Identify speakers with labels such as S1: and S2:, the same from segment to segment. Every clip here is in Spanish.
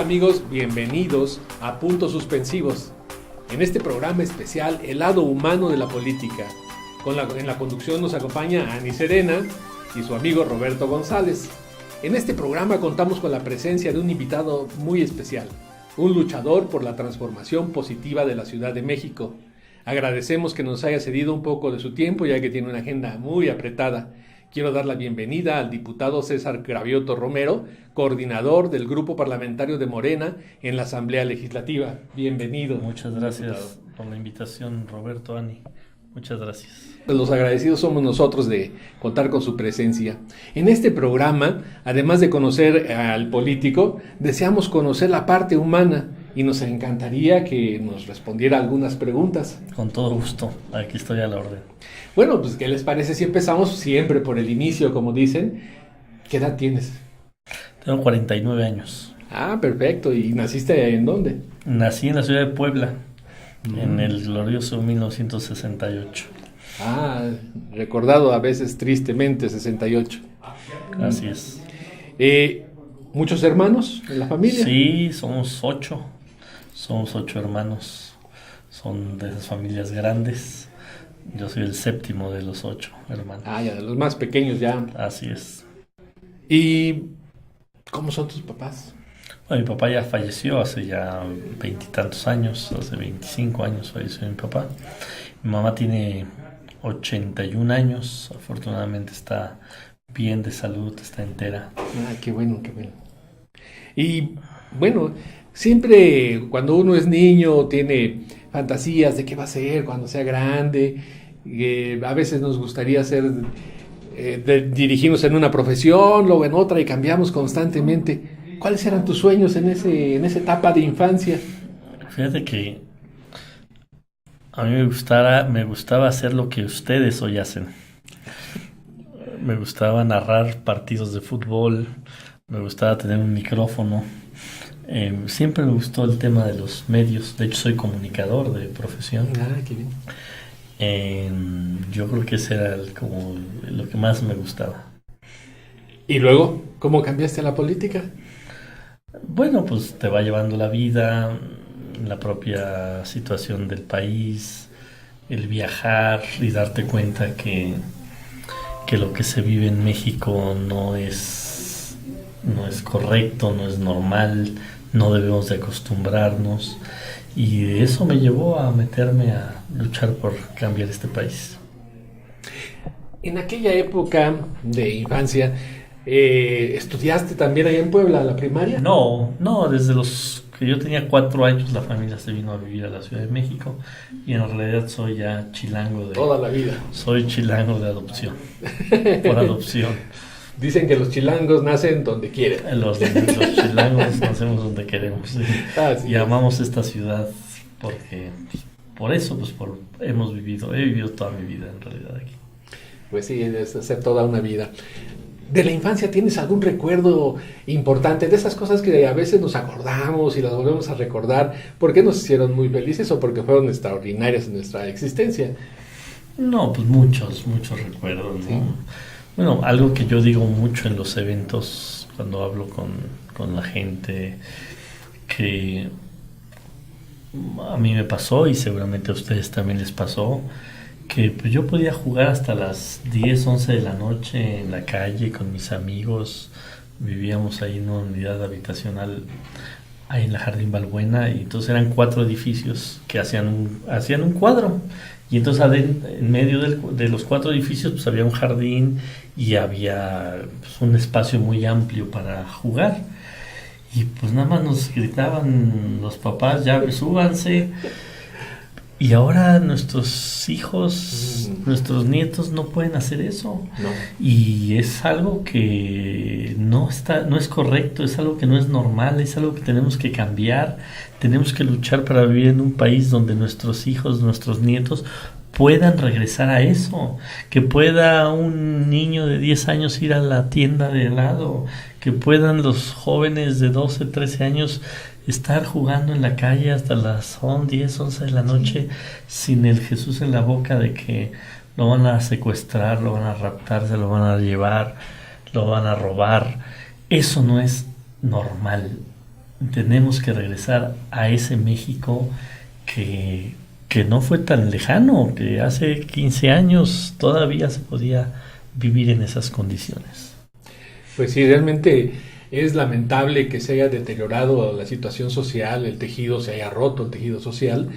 S1: amigos? Bienvenidos a Puntos Suspensivos. En este programa especial, el lado humano de la política. En la conducción nos acompaña Ani Serena y su amigo Roberto González. En este programa contamos con la presencia de un invitado muy especial, un luchador por la transformación positiva de la Ciudad de México. Agradecemos que nos haya cedido un poco de su tiempo, ya que tiene una agenda muy apretada. Quiero dar la bienvenida al diputado César Cravioto Romero, coordinador del Grupo Parlamentario de Morena en la Asamblea Legislativa. Bienvenido.
S2: Muchas gracias por la invitación, Roberto, Ani. Muchas gracias.
S1: Los agradecidos somos nosotros de contar con su presencia. En este programa, además de conocer al político, deseamos conocer la parte humana y nos encantaría que nos respondiera algunas preguntas.
S2: Con todo gusto, aquí estoy a la orden.
S1: Bueno, pues ¿qué les parece si empezamos siempre por el inicio, como dicen? ¿Qué edad tienes?
S2: Tengo 49 años.
S1: Ah, perfecto. ¿Y naciste en dónde?
S2: Nací en la ciudad de Puebla, en el glorioso 1968.
S1: Ah, recordado a veces tristemente, 68.
S2: Así es.
S1: ¿Muchos hermanos en la familia?
S2: Sí, somos 8. Somos 8 hermanos. Son de esas familias grandes. Yo soy el séptimo de los 8 hermanos.
S1: Ah, ya, de los más pequeños ya.
S2: Así es.
S1: ¿Y cómo son tus papás?
S2: Bueno, mi papá ya falleció hace ya 20 y tantos años, hace 25 años falleció mi papá. Mi mamá tiene 81 años, afortunadamente está bien de salud, está entera.
S1: Ah, qué bueno, qué bueno. Y bueno, siempre cuando uno es niño tiene fantasías de qué va a ser cuando sea grande. A veces nos gustaría dirigirnos en una profesión, luego en otra y cambiamos constantemente. ¿Cuáles eran tus sueños en esa etapa de infancia?
S2: Fíjate que a mí me gustaba hacer lo que ustedes hoy hacen. Me gustaba narrar partidos de fútbol, me gustaba tener un micrófono. Siempre me gustó el tema de los medios. De hecho, soy comunicador de profesión.
S1: Ah, qué bien.
S2: Yo creo que ese era como lo que más me gustaba.
S1: ¿Y luego cómo cambiaste a la política?
S2: Bueno, pues te va llevando la vida, la propia situación del país, el viajar y darte cuenta que lo que se vive en México no es correcto, no es normal, no debemos de acostumbrarnos, y eso me llevó a meterme a luchar por cambiar este país.
S1: En aquella época de infancia, ¿estudiaste también allá en Puebla la primaria?
S2: No, desde los que yo tenía 4 años la familia se vino a vivir a la Ciudad de México, y en realidad soy ya chilango
S1: toda la vida.
S2: Soy chilango de adopción, por adopción.
S1: Dicen que los chilangos nacen donde quieren.
S2: Los chilangos nacemos donde queremos, ¿sí? Y amamos esta ciudad porque por eso he vivido toda mi vida en realidad aquí.
S1: Pues sí, es hacer toda una vida. ¿De la infancia tienes algún recuerdo importante de esas cosas que a veces nos acordamos y las volvemos a recordar porque nos hicieron muy felices o porque fueron extraordinarias en nuestra existencia?
S2: No, pues muchos recuerdos, ¿no? ¿Sí? Bueno, algo que yo digo mucho en los eventos cuando hablo con la gente, que a mí me pasó y seguramente a ustedes también les pasó, que pues yo podía jugar hasta las 10, 11 de la noche en la calle con mis amigos. Vivíamos ahí en una unidad habitacional ahí en la Jardín Balbuena, y entonces eran 4 edificios que hacían un cuadro, y entonces en medio de los 4 edificios pues había un jardín y había pues un espacio muy amplio para jugar, y pues nada más nos gritaban los papás: ya súbanse. Y ahora nuestros hijos, nuestros nietos no pueden hacer eso.
S1: No.
S2: Y es algo que no es correcto, es algo que no es normal, es algo que tenemos que cambiar. Tenemos que luchar para vivir en un país donde nuestros hijos, nuestros nietos puedan regresar a eso, que pueda un niño de 10 años ir a la tienda de helado, que puedan los jóvenes de 12, 13 años estar jugando en la calle hasta las 10, 11 de la noche sin el Jesús en la boca de que lo van a secuestrar, lo van a raptar, se lo van a llevar, lo van a robar. Eso no es normal. tenemos que regresar a ese México que no fue tan lejano, que hace 15 años todavía se podía vivir en esas condiciones.
S1: Pues sí, realmente es lamentable que se haya deteriorado la situación social, el tejido, se haya roto el tejido social,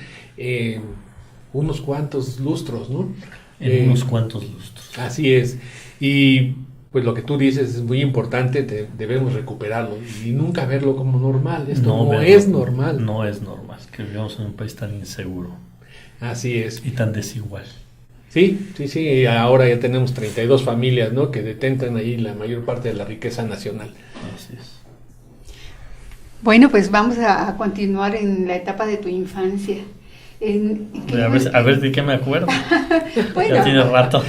S1: unos cuantos lustros, ¿no?
S2: Unos cuantos lustros.
S1: Así es. Y pues lo que tú dices es muy importante, debemos recuperarlo y nunca verlo como normal. Esto no es normal.
S2: No es normal, que vivamos en un país tan inseguro.
S1: Así es.
S2: Y tan desigual.
S1: Sí, ahora ya tenemos 32 familias, ¿no?, que detentan ahí la mayor parte de la riqueza nacional.
S2: Así es.
S3: Bueno, pues vamos a continuar en la etapa de tu infancia.
S2: A ver de qué me acuerdo.
S3: Bueno,
S2: ya tiene rato.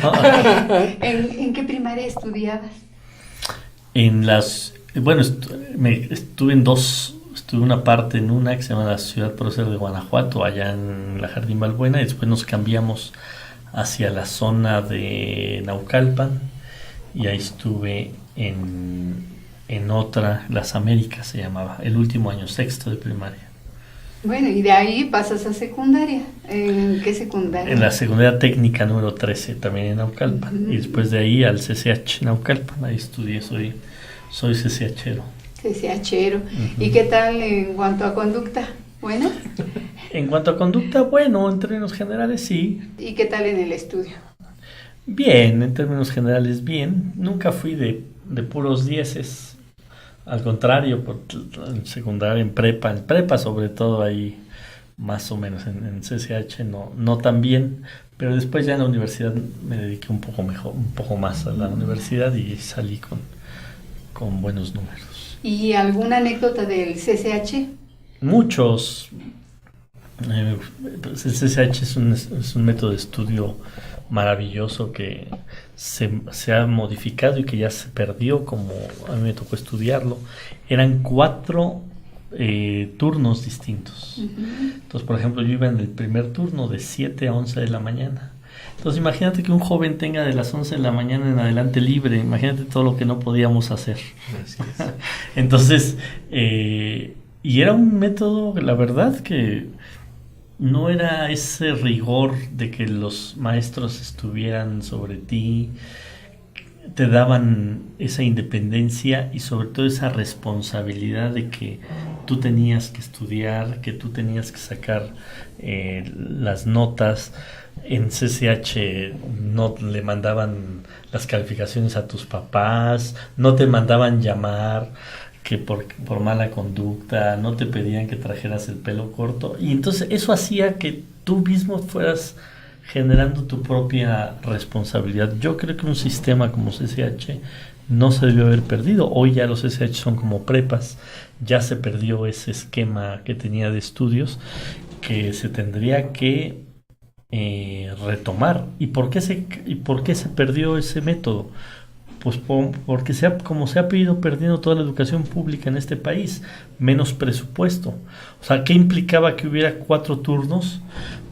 S3: ¿En qué primaria estudiabas?
S2: Estuve en dos. Estuve una parte en una que se llama la Ciudad Prócer de Guanajuato, allá en la Jardín Balbuena, y después nos cambiamos hacia la zona de Naucalpan, y ahí estuve en otra, Las Américas se llamaba, el último año, sexto de primaria.
S3: Bueno, y de ahí pasas a secundaria. ¿En qué secundaria?
S2: En la secundaria técnica número 13, también en Naucalpan, y después de ahí al CCH Naucalpan, ahí estudié, soy CCHero.
S3: CCHero. ¿Y qué tal en cuanto a conducta? ¿Bueno?
S2: En cuanto a conducta, bueno, en términos generales sí.
S3: ¿Y qué tal en el estudio?
S2: Bien, en términos generales bien. Nunca fui de puros dieces. Al contrario, en secundaria, en prepa sobre todo ahí más o menos, en CCH no tan bien, pero después ya en la universidad me dediqué un poco más a la universidad y salí con buenos números.
S3: ¿Y alguna anécdota del CCH?
S2: Muchos. Pues el CCH es un método de estudio maravilloso que se ha modificado y que ya se perdió, como a mí me tocó estudiarlo. Eran 4 turnos distintos. Entonces, por ejemplo, yo iba en el primer turno de 7 a 11 de la mañana. Entonces, imagínate que un joven tenga de las 11 de la mañana en adelante libre. Imagínate todo lo que no podíamos hacer.
S1: Así es.
S2: Entonces, y era un método, la verdad, que no era ese rigor de que los maestros estuvieran sobre ti, te daban esa independencia y sobre todo esa responsabilidad de que tú tenías que estudiar, que tú tenías que sacar las notas. En CCH no le mandaban las calificaciones a tus papás, no te mandaban llamar que por mala conducta, no te pedían que trajeras el pelo corto, y entonces eso hacía que tú mismo fueras generando tu propia responsabilidad. Yo creo que un sistema como CCH no se debió haber perdido. Hoy ya los CCH son como prepas, ya se perdió ese esquema que tenía de estudios que se tendría que retomar. ¿Y por qué se perdió ese método? Pues porque como se ha ido perdiendo toda la educación pública en este país, menos presupuesto. O sea, ¿qué implicaba que hubiera 4 turnos?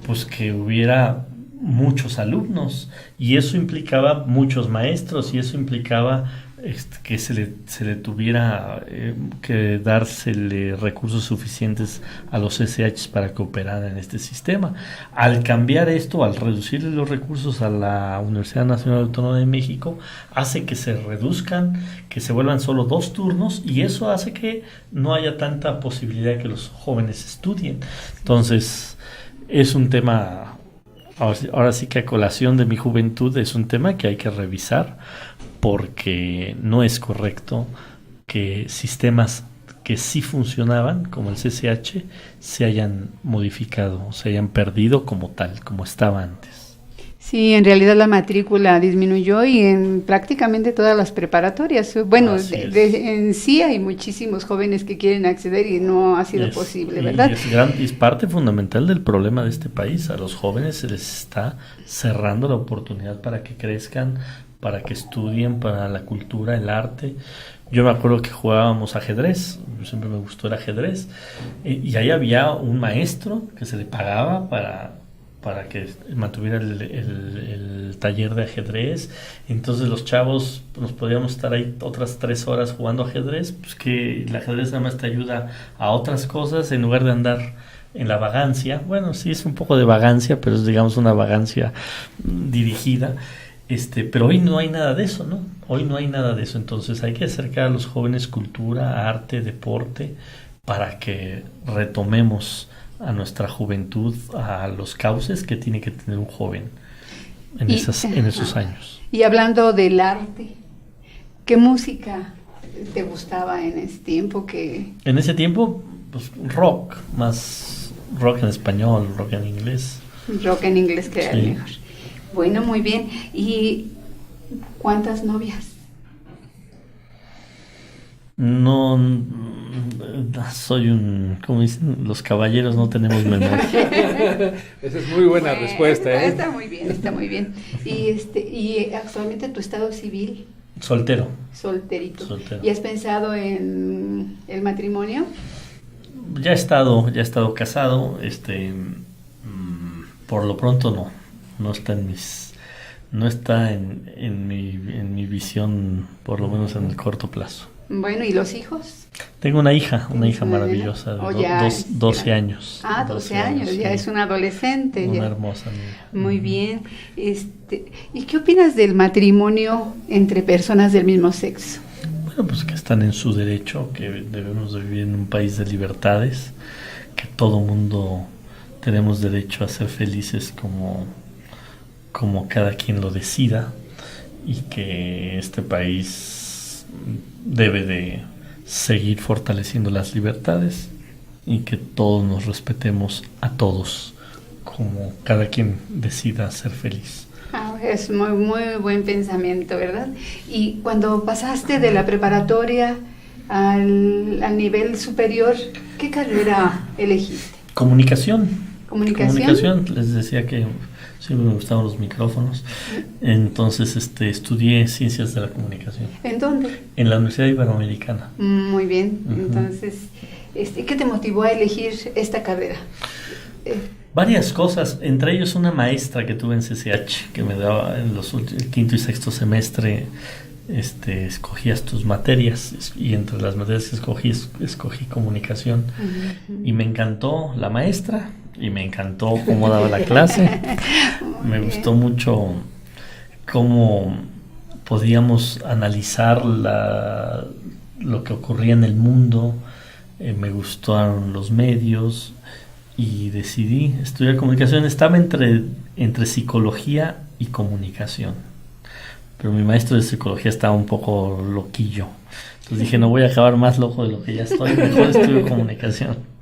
S2: Pues que hubiera muchos alumnos, y eso implicaba muchos maestros, y eso implicaba que se le tuviera que dársele recursos suficientes a los SH para que operaran en este sistema. Al cambiar esto, al reducirle los recursos a la Universidad Nacional Autónoma de México, hace que se reduzcan, que se vuelvan solo 2 turnos, y eso hace que no haya tanta posibilidad de que los jóvenes estudien. Entonces, es un tema, ahora sí que a colación de mi juventud, es un tema que hay que revisar, porque no es correcto que sistemas que sí funcionaban, como el CCH, se hayan modificado, se hayan perdido como tal, como estaba antes.
S3: Sí, en realidad la matrícula disminuyó y en prácticamente todas las preparatorias. Bueno, en sí hay muchísimos jóvenes que quieren acceder y no ha sido posible, ¿verdad?
S2: Es parte fundamental del problema de este país. A los jóvenes se les está cerrando la oportunidad para que crezcan, para que estudien, para la cultura, el arte. Yo me acuerdo que jugábamos ajedrez, siempre me gustó el ajedrez, y ahí había un maestro que se le pagaba para que mantuviera el taller de ajedrez. Entonces los chavos nos podíamos estar ahí otras 3 horas jugando ajedrez, pues que el ajedrez además te ayuda a otras cosas en lugar de andar en la vagancia. Bueno, sí es un poco de vagancia, pero es, digamos, una vagancia dirigida. Pero hoy no hay nada de eso, ¿no? Hoy no hay nada de eso. Entonces hay que acercar a los jóvenes cultura, arte, deporte, para que retomemos a nuestra juventud a los cauces que tiene que tener un joven en esos años.
S3: Y hablando del arte, ¿qué música te gustaba en ese tiempo?
S2: En ese tiempo, pues rock, más rock en español, rock en inglés.
S3: Rock en inglés que era
S2: sí.
S3: el mejor. Bueno, muy bien. ¿Y cuántas novias?
S2: No, soy como dicen los caballeros, no tenemos memoria.
S1: Esa es muy buena respuesta, ¿eh?
S3: Está muy bien, está muy bien. Y actualmente tu estado civil.
S2: Soltero.
S3: Solterito.
S2: Soltero.
S3: ¿Y has pensado en el matrimonio?
S2: Ya he estado casado, por lo pronto no está en mi visión, por lo menos en el corto plazo.
S3: Bueno, ¿y los hijos?
S2: Tengo una hija maravillosa de 12 años.
S3: 12 años, ya sí. Es una adolescente.
S2: Una
S3: ya.
S2: hermosa niña.
S3: Muy bien. ¿Y qué opinas del matrimonio entre personas del mismo sexo?
S2: Bueno, pues que están en su derecho, que debemos de vivir en un país de libertades, que todo mundo tenemos derecho a ser felices como cada quien lo decida, y que este país debe de seguir fortaleciendo las libertades y que todos nos respetemos a todos como cada quien decida ser feliz.
S3: Es muy, muy buen pensamiento, ¿verdad? Y cuando pasaste de la preparatoria al nivel superior, ¿qué carrera elegiste?
S2: Comunicación.
S3: ¿Comunicación?
S2: Les decía que siempre me gustaban los micrófonos. Entonces estudié Ciencias de la Comunicación.
S3: ¿En dónde?
S2: En la Universidad Iberoamericana.
S3: Muy bien.
S2: Uh-huh.
S3: Entonces, ¿qué te motivó a elegir esta carrera?
S2: Varias cosas, entre ellos una maestra que tuve en CCH, que me daba en el quinto y sexto semestre, escogías tus materias, y entre las materias que escogí comunicación. Uh-huh. Y me encantó la maestra, y me encantó cómo daba la clase. Me gustó mucho cómo podíamos analizar lo que ocurría en el mundo. Me gustaron los medios y decidí estudiar comunicación. Estaba entre psicología y comunicación, pero mi maestro de psicología estaba un poco loquillo. Entonces dije, no voy a acabar más loco de lo que ya estoy, mejor estudio comunicación.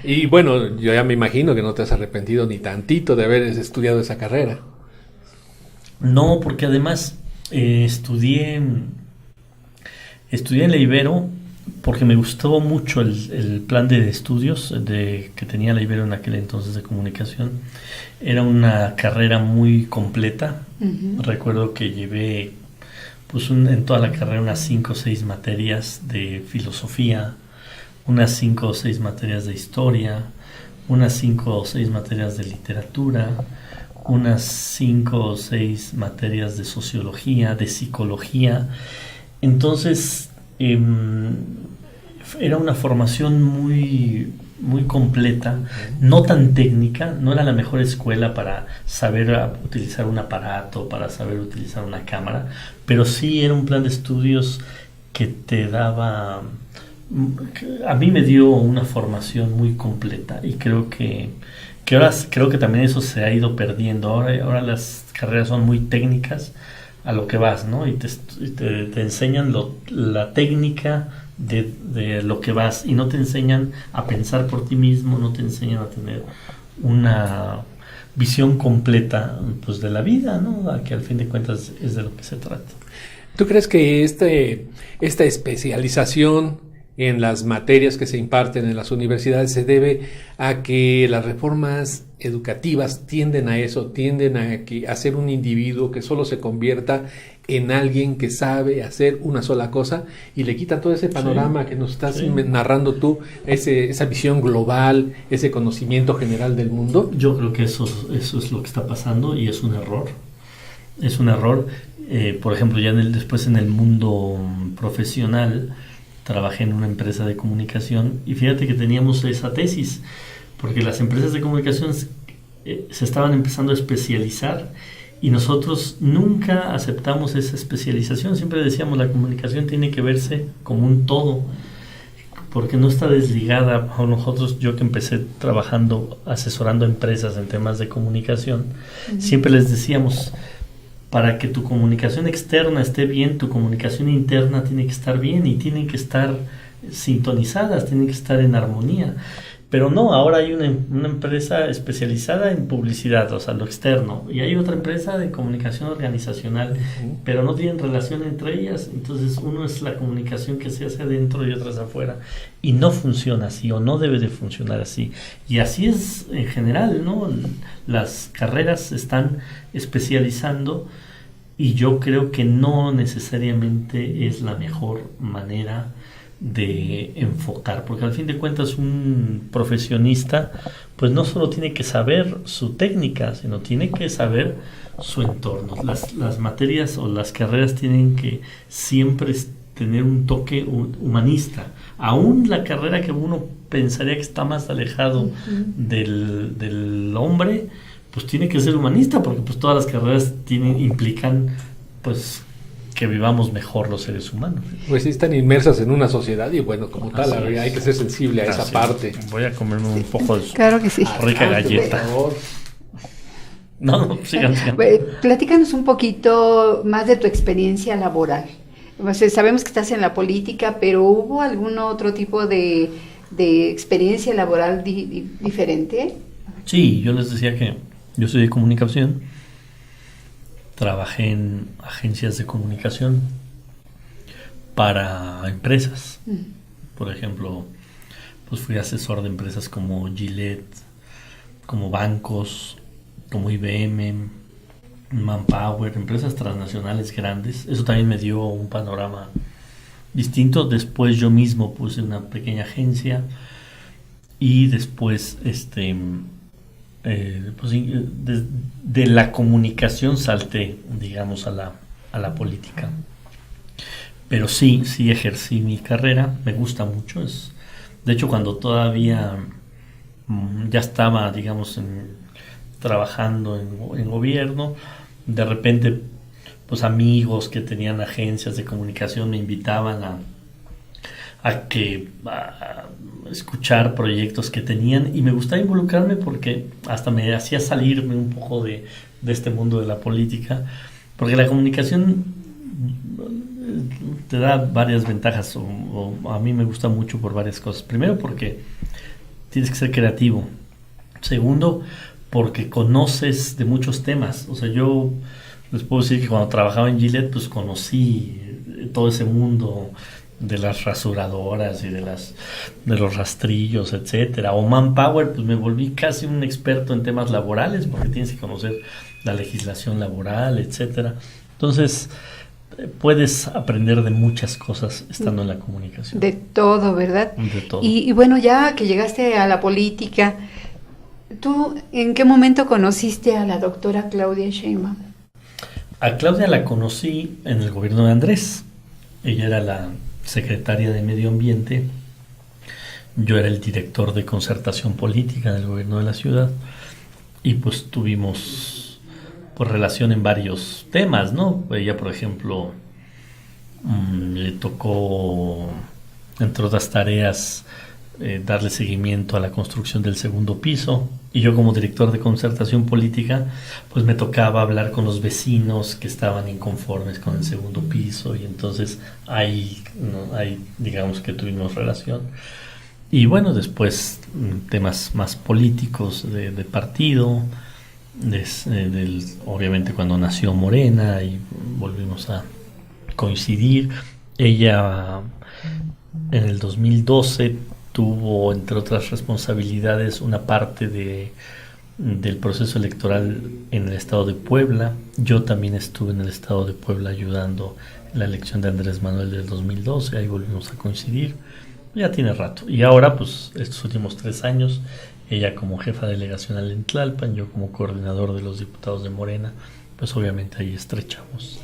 S1: Y bueno, yo ya me imagino que no te has arrepentido ni tantito de haber estudiado esa carrera.
S2: No, porque además estudié en la Ibero porque me gustó mucho el plan de estudios que tenía la Ibero en aquel entonces de comunicación. Era una carrera muy completa. Uh-huh. Recuerdo que llevé en toda la carrera unas 5 o 6 materias de filosofía, unas 5 o 6 materias de historia, unas 5 o 6 materias de literatura, unas 5 o 6 materias de sociología, de psicología. Entonces era una formación muy, muy completa, no tan técnica, no era la mejor escuela para saber utilizar un aparato, para saber utilizar una cámara, pero sí era un plan de estudios que te daba... A mí me dio una formación muy completa, y creo que ahora también eso se ha ido perdiendo. Ahora las carreras son muy técnicas a lo que vas, ¿no? Y te enseñan la técnica de lo que vas, y no te enseñan a pensar por ti mismo, no te enseñan a tener una visión completa, pues, de la vida, ¿no? Que al fin de cuentas es de lo que se trata.
S1: ¿Tú crees que esta especialización en las materias que se imparten en las universidades se debe a que las reformas educativas tienden a eso, tienden a ser un individuo que solo se convierta en alguien que sabe hacer una sola cosa y le quitan todo ese panorama que nos estás narrando tú, esa visión global, ese conocimiento general del mundo?
S2: Yo creo que eso es lo que está pasando y es un error. Es un error. Por ejemplo, ya después en el mundo profesional trabajé en una empresa de comunicación y fíjate que teníamos esa tesis, porque las empresas de comunicación se estaban empezando a especializar y nosotros nunca aceptamos esa especialización. Siempre decíamos la comunicación tiene que verse como un todo, porque no está desligada. A nosotros, yo que empecé trabajando, asesorando a empresas en temas de comunicación, siempre les decíamos, para que tu comunicación externa esté bien, tu comunicación interna tiene que estar bien y tienen que estar sintonizadas, tienen que estar en armonía. Pero no, ahora hay una empresa especializada en publicidad, o sea, lo externo, y hay otra empresa de comunicación organizacional, pero no tienen relación entre ellas. Entonces uno es la comunicación que se hace adentro y otra es afuera, y no funciona así, o no debe de funcionar así. Y así es en general, ¿no? Las carreras se están especializando y yo creo que no necesariamente es la mejor manera de enfocar, porque al fin de cuentas un profesionista pues no solo tiene que saber su técnica, sino tiene que saber su entorno. Las materias o las carreras tienen que siempre tener un toque humanista. Aún la carrera que uno pensaría que está más alejado del hombre, pues tiene que ser humanista, porque pues todas las carreras implican pues que vivamos mejor los seres humanos.
S1: Pues sí, están inmersas en una sociedad y bueno, como tal, hay que ser sensible a esa parte.
S2: Voy a comerme un poco de
S3: claro que sí.
S2: rica galleta. No, sigan.
S3: Platícanos un poquito más de tu experiencia laboral. O sea, sabemos que estás en la política, pero ¿hubo algún otro tipo de experiencia laboral diferente?
S2: Sí, yo les decía que yo soy de comunicación. Trabajé en agencias de comunicación para empresas. Por ejemplo, pues fui asesor de empresas como Gillette, como bancos, como IBM, Manpower, empresas transnacionales grandes. Eso también me dio un panorama distinto. Después yo mismo puse una pequeña agencia y después pues de la comunicación salté, digamos, a la política. Pero sí ejercí mi carrera, me gusta mucho. De hecho, cuando todavía ya estaba, digamos, trabajando en gobierno, de repente, pues amigos que tenían agencias de comunicación me invitaban a escuchar proyectos que tenían y me gustaba involucrarme porque hasta me hacía salirme un poco de este mundo de la política, porque la comunicación te da varias ventajas o a mí me gusta mucho por varias cosas. Primero, porque tienes que ser creativo. Segundo, porque conoces de muchos temas. O sea, yo les puedo decir que cuando trabajaba en Gillette pues conocí todo ese mundo de las rasuradoras y de los rastrillos, etcétera. O Manpower, pues me volví casi un experto en temas laborales porque tienes que conocer la legislación laboral, etcétera. Entonces, puedes aprender de muchas cosas estando en la comunicación.
S3: De todo, ¿verdad?
S2: De todo.
S3: Y bueno, ya que llegaste a la política, ¿tú en qué momento conociste a la doctora Claudia Sheinbaum?
S2: A Claudia la conocí en el gobierno de Andrés. Ella era la secretaria de Medio Ambiente, yo era el director de concertación política del gobierno de la ciudad y pues tuvimos pues relación en varios temas, ¿no? Ella, por ejemplo, le tocó, entre otras tareas, darle seguimiento a la construcción del segundo piso, y yo como director de concertación política pues me tocaba hablar con los vecinos que estaban inconformes con el segundo piso, y entonces ahí digamos que tuvimos relación. Y bueno, después temas más políticos de partido, obviamente cuando nació Morena y volvimos a coincidir. Ella en el 2012 tuvo, entre otras responsabilidades, una parte del proceso electoral en el estado de Puebla. Yo también estuve en el estado de Puebla ayudando en la elección de Andrés Manuel del 2012, ahí volvimos a coincidir, ya tiene rato. Y ahora, pues, estos últimos 3 años, ella como jefa delegacional en Tlalpan, yo como coordinador de los diputados de Morena, pues obviamente ahí estrechamos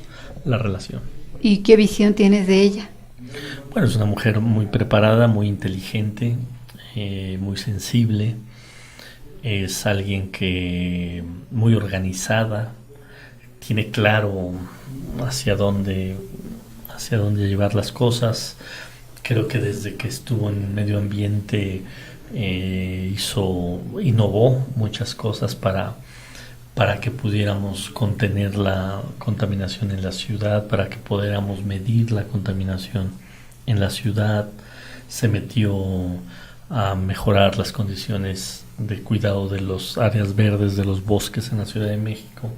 S2: la relación.
S3: ¿Y qué visión tienes de ella?
S2: Bueno, es una mujer muy preparada, muy inteligente, muy sensible. Es alguien que muy organizada, tiene claro hacia dónde llevar las cosas. Creo que desde que estuvo en medio ambiente innovó muchas cosas para que pudiéramos contener la contaminación en la ciudad, para que pudiéramos medir la contaminación en la ciudad. Se metió a mejorar las condiciones de cuidado de las áreas verdes, de los bosques en la Ciudad de México.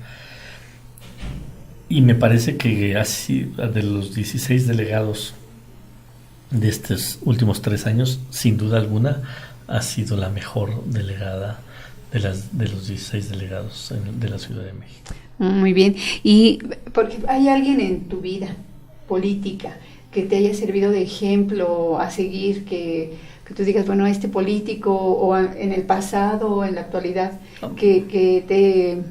S2: Y me parece que así, de los 16 delegados de estos últimos 3 años, sin duda alguna, ha sido la mejor delegada de los 16 delegados de la Ciudad de México.
S3: Muy bien. ¿Y porque hay alguien en tu vida política que te haya servido de ejemplo a seguir, que tú digas, bueno, este político, o en el pasado o en la actualidad, que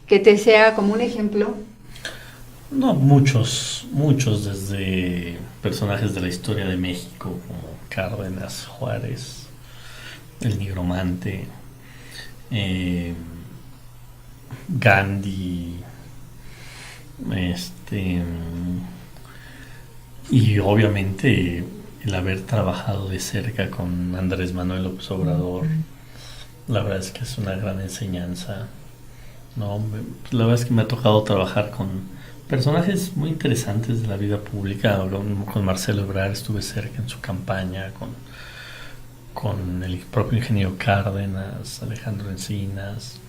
S3: te sea como un ejemplo?
S2: No, muchos, desde personajes de la historia de México, como Cárdenas, Juárez, el Nigromante, Gandhi, y obviamente el haber trabajado de cerca con Andrés Manuel López Obrador, la verdad es que es una gran enseñanza, ¿no? La verdad es que me ha tocado trabajar con personajes muy interesantes de la vida pública. Con Marcelo Ebrard estuve cerca en su campaña, con el propio ingeniero Cárdenas, Alejandro Encinas.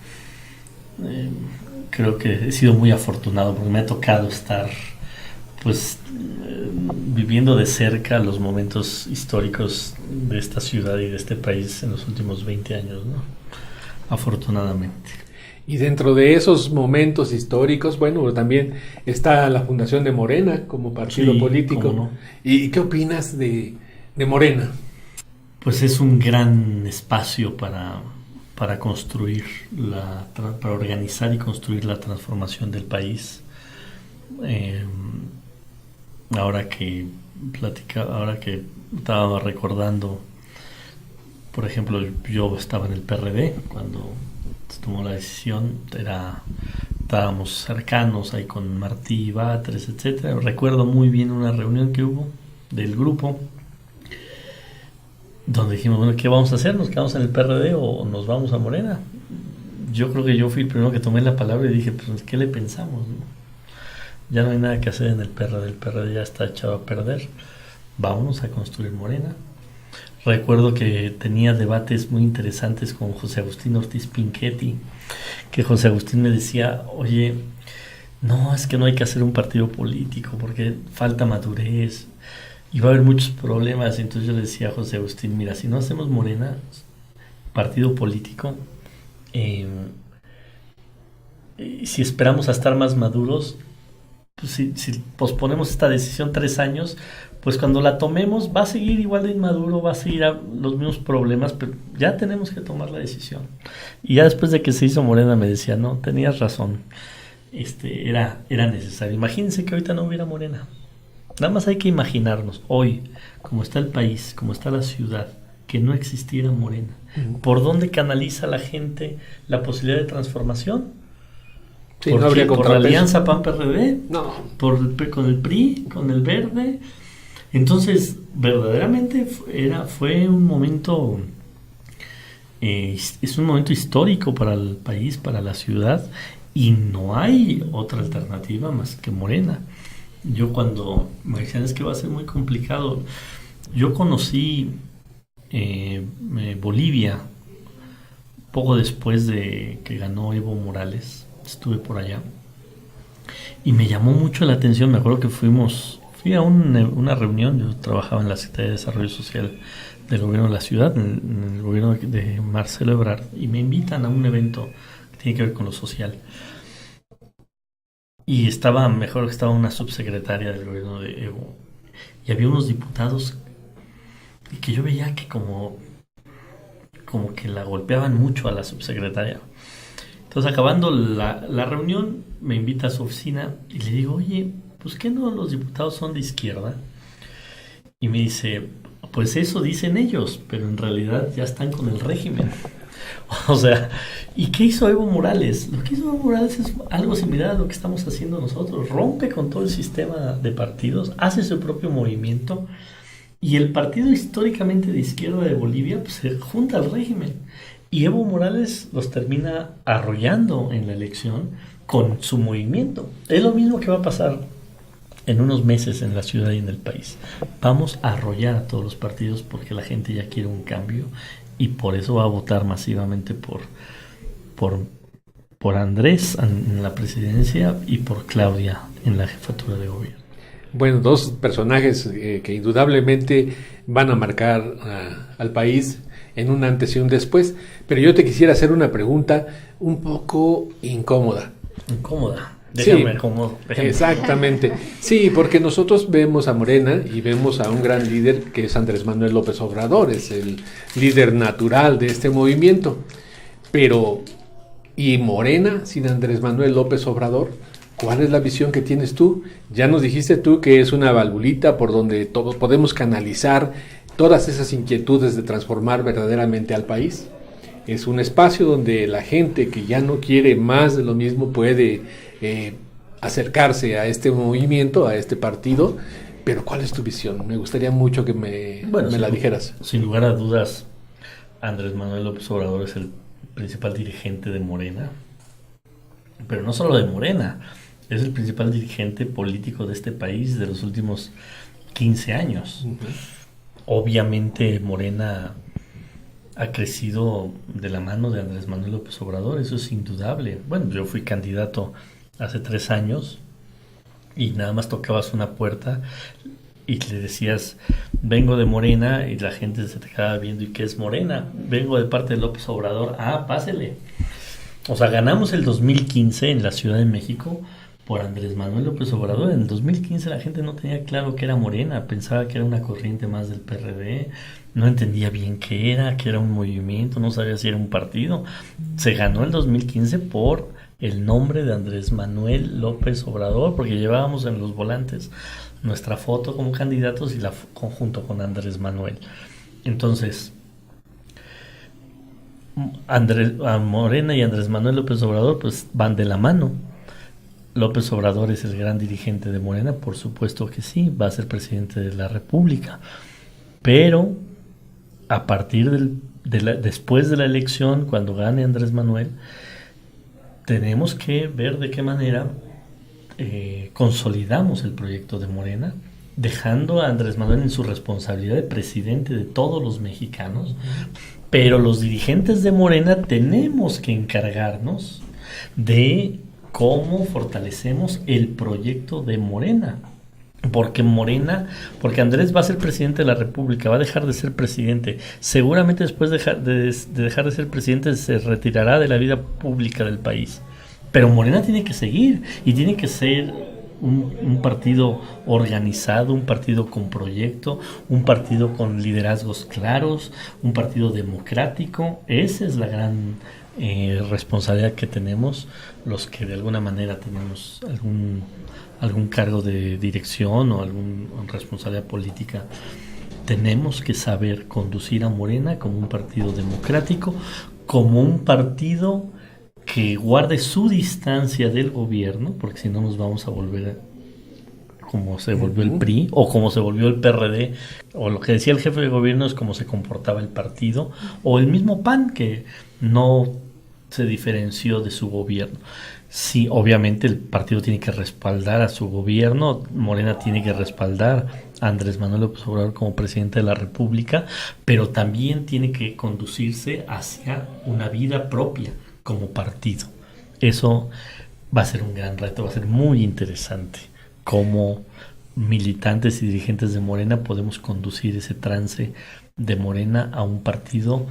S2: Creo que he sido muy afortunado porque me ha tocado estar viviendo de cerca los momentos históricos de esta ciudad y de este país en los últimos 20 años, ¿no? Afortunadamente.
S1: Y dentro de esos momentos históricos, bueno, también está la fundación de Morena como partido político.
S2: ¿Cómo no?
S1: ¿Y qué opinas de Morena?
S2: Pues es un gran espacio para construir para organizar y construir la transformación del país. Ahora que estaba recordando, por ejemplo, yo estaba en el PRD cuando se tomó la decisión, estábamos cercanos ahí con Martí Batres, etcétera. Recuerdo muy bien una reunión que hubo del grupo donde dijimos, bueno, ¿qué vamos a hacer? ¿Nos quedamos en el PRD o nos vamos a Morena? Yo creo que yo fui el primero que tomé la palabra y dije, pues, ¿qué le pensamos, no? Ya no hay nada que hacer en el PRD ya está echado a perder, vámonos a construir Morena. Recuerdo que tenía debates muy interesantes con José Agustín Ortiz Pinchetti, que José Agustín me decía, oye, no, es que no hay que hacer un partido político porque falta madurez y va a haber muchos problemas. Entonces yo le decía a José Agustín, mira, si no hacemos Morena, partido político, si esperamos a estar más maduros, pues si posponemos esta decisión 3 años, pues cuando la tomemos va a seguir igual de inmaduro, va a seguir los mismos problemas, pero ya tenemos que tomar la decisión. Y ya después de que se hizo Morena me decía, no, tenías razón, era necesario. Imagínense que ahorita no hubiera Morena. Nada más hay que imaginarnos hoy, como está el país, como está la ciudad, que no existiera Morena. ¿Por dónde canaliza la gente la posibilidad de transformación?
S1: Sí, no habría
S2: ¿Por la alianza PAN-PRD?
S1: No.
S2: Con el PRI, con el Verde. Entonces, verdaderamente fue un momento, es un momento histórico para el país, para la ciudad, y no hay otra alternativa más que Morena. Yo cuando me decían es que va a ser muy complicado, yo conocí Bolivia poco después de que ganó Evo Morales, estuve por allá y me llamó mucho la atención. Me acuerdo que fuimos fui a una reunión. Yo trabajaba en la Secretaría de Desarrollo Social del gobierno de la ciudad, en el gobierno de Marcelo Ebrard, y me invitan a un evento que tiene que ver con lo social. Y estaba una subsecretaria del gobierno de Evo, y había unos diputados y que yo veía que como que la golpeaban mucho a la subsecretaria. Entonces, acabando la reunión, me invita a su oficina y le digo, oye, pues ¿qué no los diputados son de izquierda? Y me dice, pues eso dicen ellos, pero en realidad ya están con el régimen. O sea, ¿y qué hizo Evo Morales? Lo que hizo Evo Morales es algo similar a lo que estamos haciendo nosotros. Rompe con todo el sistema de partidos, hace su propio movimiento, y el partido históricamente de izquierda de Bolivia pues, se junta al régimen. Y Evo Morales los termina arrollando en la elección con su movimiento. Es lo mismo que va a pasar en unos meses en la ciudad y en el país. Vamos a arrollar a todos los partidos porque la gente ya quiere un cambio, y por eso va a votar masivamente por Andrés en la presidencia y por Claudia en la jefatura de gobierno.
S1: Bueno, dos personajes que indudablemente van a marcar al país en un antes y un después, pero yo te quisiera hacer una pregunta un poco incómoda.
S2: Incómoda. Déjame
S1: sí,
S2: acomodo.
S1: Exactamente. Sí, porque nosotros vemos a Morena y vemos a un gran líder que es Andrés Manuel López Obrador, es el líder natural de este movimiento. Pero, ¿y Morena sin Andrés Manuel López Obrador? ¿Cuál es la visión que tienes tú? Ya nos dijiste tú que es una valvulita por donde todos podemos canalizar todas esas inquietudes de transformar verdaderamente al país. Es un espacio donde la gente que ya no quiere más de lo mismo puede acercarse a este movimiento, a este partido. Pero ¿cuál es tu visión? Me gustaría mucho que me la dijeras.
S2: Sin lugar a dudas, Andrés Manuel López Obrador es el principal dirigente de Morena. Pero no solo de Morena, es el principal dirigente político de este país de los últimos 15 años. Uh-huh. Obviamente Morena ha crecido de la mano de Andrés Manuel López Obrador, eso es indudable. Bueno, yo fui candidato hace 3 años y nada más tocabas una puerta y le decías, vengo de Morena, y la gente se te quedaba viendo, ¿y qué es Morena? Vengo de parte de López Obrador. Ah, pásele. O sea, ganamos el 2015 en la Ciudad de México por Andrés Manuel López Obrador. En el 2015 la gente no tenía claro qué era Morena, pensaba que era una corriente más del PRD, no entendía bien qué era un movimiento, no sabía si era un partido. Se ganó el 2015 por el nombre de Andrés Manuel López Obrador, porque llevábamos en los volantes nuestra foto como candidatos y la conjunto con Andrés Manuel. Entonces, Morena y Andrés Manuel López Obrador pues van de la mano. López Obrador es el gran dirigente de Morena, por supuesto que sí, va a ser presidente de la República, pero a partir después de la elección, cuando gane Andrés Manuel, tenemos que ver de qué manera consolidamos el proyecto de Morena, dejando a Andrés Manuel en su responsabilidad de presidente de todos los mexicanos, pero los dirigentes de Morena tenemos que encargarnos de cómo fortalecemos el proyecto de Morena. Porque Andrés va a ser presidente de la República, va a dejar de ser presidente. Seguramente después de dejar de ser presidente se retirará de la vida pública del país. Pero Morena tiene que seguir y tiene que ser un partido organizado, un partido con proyecto, un partido con liderazgos claros, un partido democrático. Esa es la gran responsabilidad que tenemos los que de alguna manera tenemos algún cargo de dirección o alguna responsabilidad política. Tenemos que saber conducir a Morena como un partido democrático, como un partido que guarde su distancia del gobierno, porque si no nos vamos a volver como se volvió el PRI o como se volvió el PRD, o lo que decía el jefe de gobierno es cómo se comportaba el partido, o el mismo PAN que no se diferenció de su gobierno. Sí, obviamente el partido tiene que respaldar a su gobierno, Morena tiene que respaldar a Andrés Manuel López Obrador como presidente de la República, pero también tiene que conducirse hacia una vida propia como partido. Eso va a ser un gran reto, va a ser muy interesante cómo militantes y dirigentes de Morena podemos conducir ese trance de Morena a un partido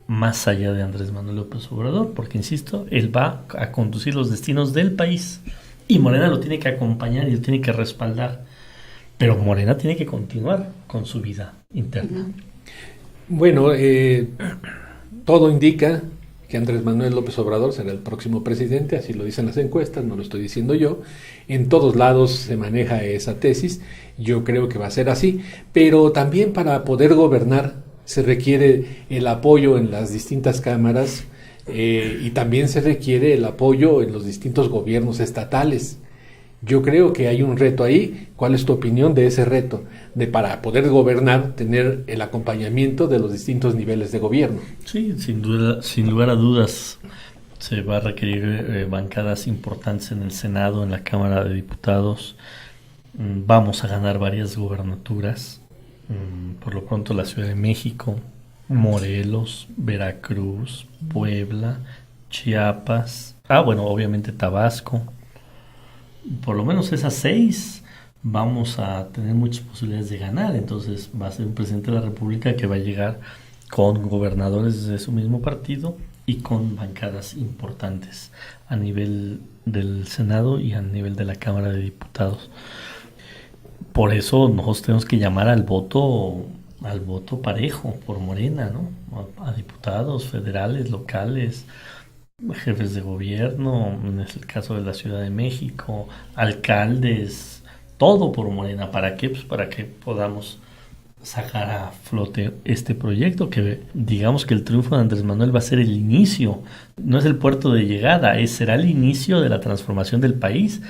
S2: más allá de Andrés Manuel López Obrador, porque insisto, él va a conducir los destinos del país y Morena lo tiene que acompañar y lo tiene que respaldar, pero Morena tiene que continuar con su vida interna.
S1: Bueno, todo indica que Andrés Manuel López Obrador será el próximo presidente, así lo dicen las encuestas, no lo estoy diciendo yo. En todos lados se maneja esa tesis, yo creo que va a ser así, pero también para poder gobernar se requiere el apoyo en las distintas cámaras y también se requiere el apoyo en los distintos gobiernos estatales. Yo creo que hay un reto ahí. ¿Cuál es tu opinión de ese reto? De para poder gobernar, tener el acompañamiento de los distintos niveles de gobierno.
S2: Sí, sin duda, sin lugar a dudas, se va a requerir bancadas importantes en el Senado, en la Cámara de Diputados. Vamos a ganar varias gubernaturas. Por lo pronto la Ciudad de México, Morelos, Veracruz, Puebla, Chiapas. Bueno, obviamente Tabasco. Por lo menos esas 6 vamos a tener muchas posibilidades de ganar. Entonces va a ser un presidente de la República que va a llegar con gobernadores de su mismo partido y con bancadas importantes a nivel del Senado y a nivel de la Cámara de Diputados. Por eso nosotros tenemos que llamar al voto parejo por Morena, ¿no? A diputados federales, locales, jefes de gobierno, en el caso de la Ciudad de México, alcaldes, todo por Morena. ¿Para qué? Pues para que podamos sacar a flote este proyecto, que digamos que el triunfo de Andrés Manuel va a ser el inicio, no es el puerto de llegada, será el inicio de la transformación del país,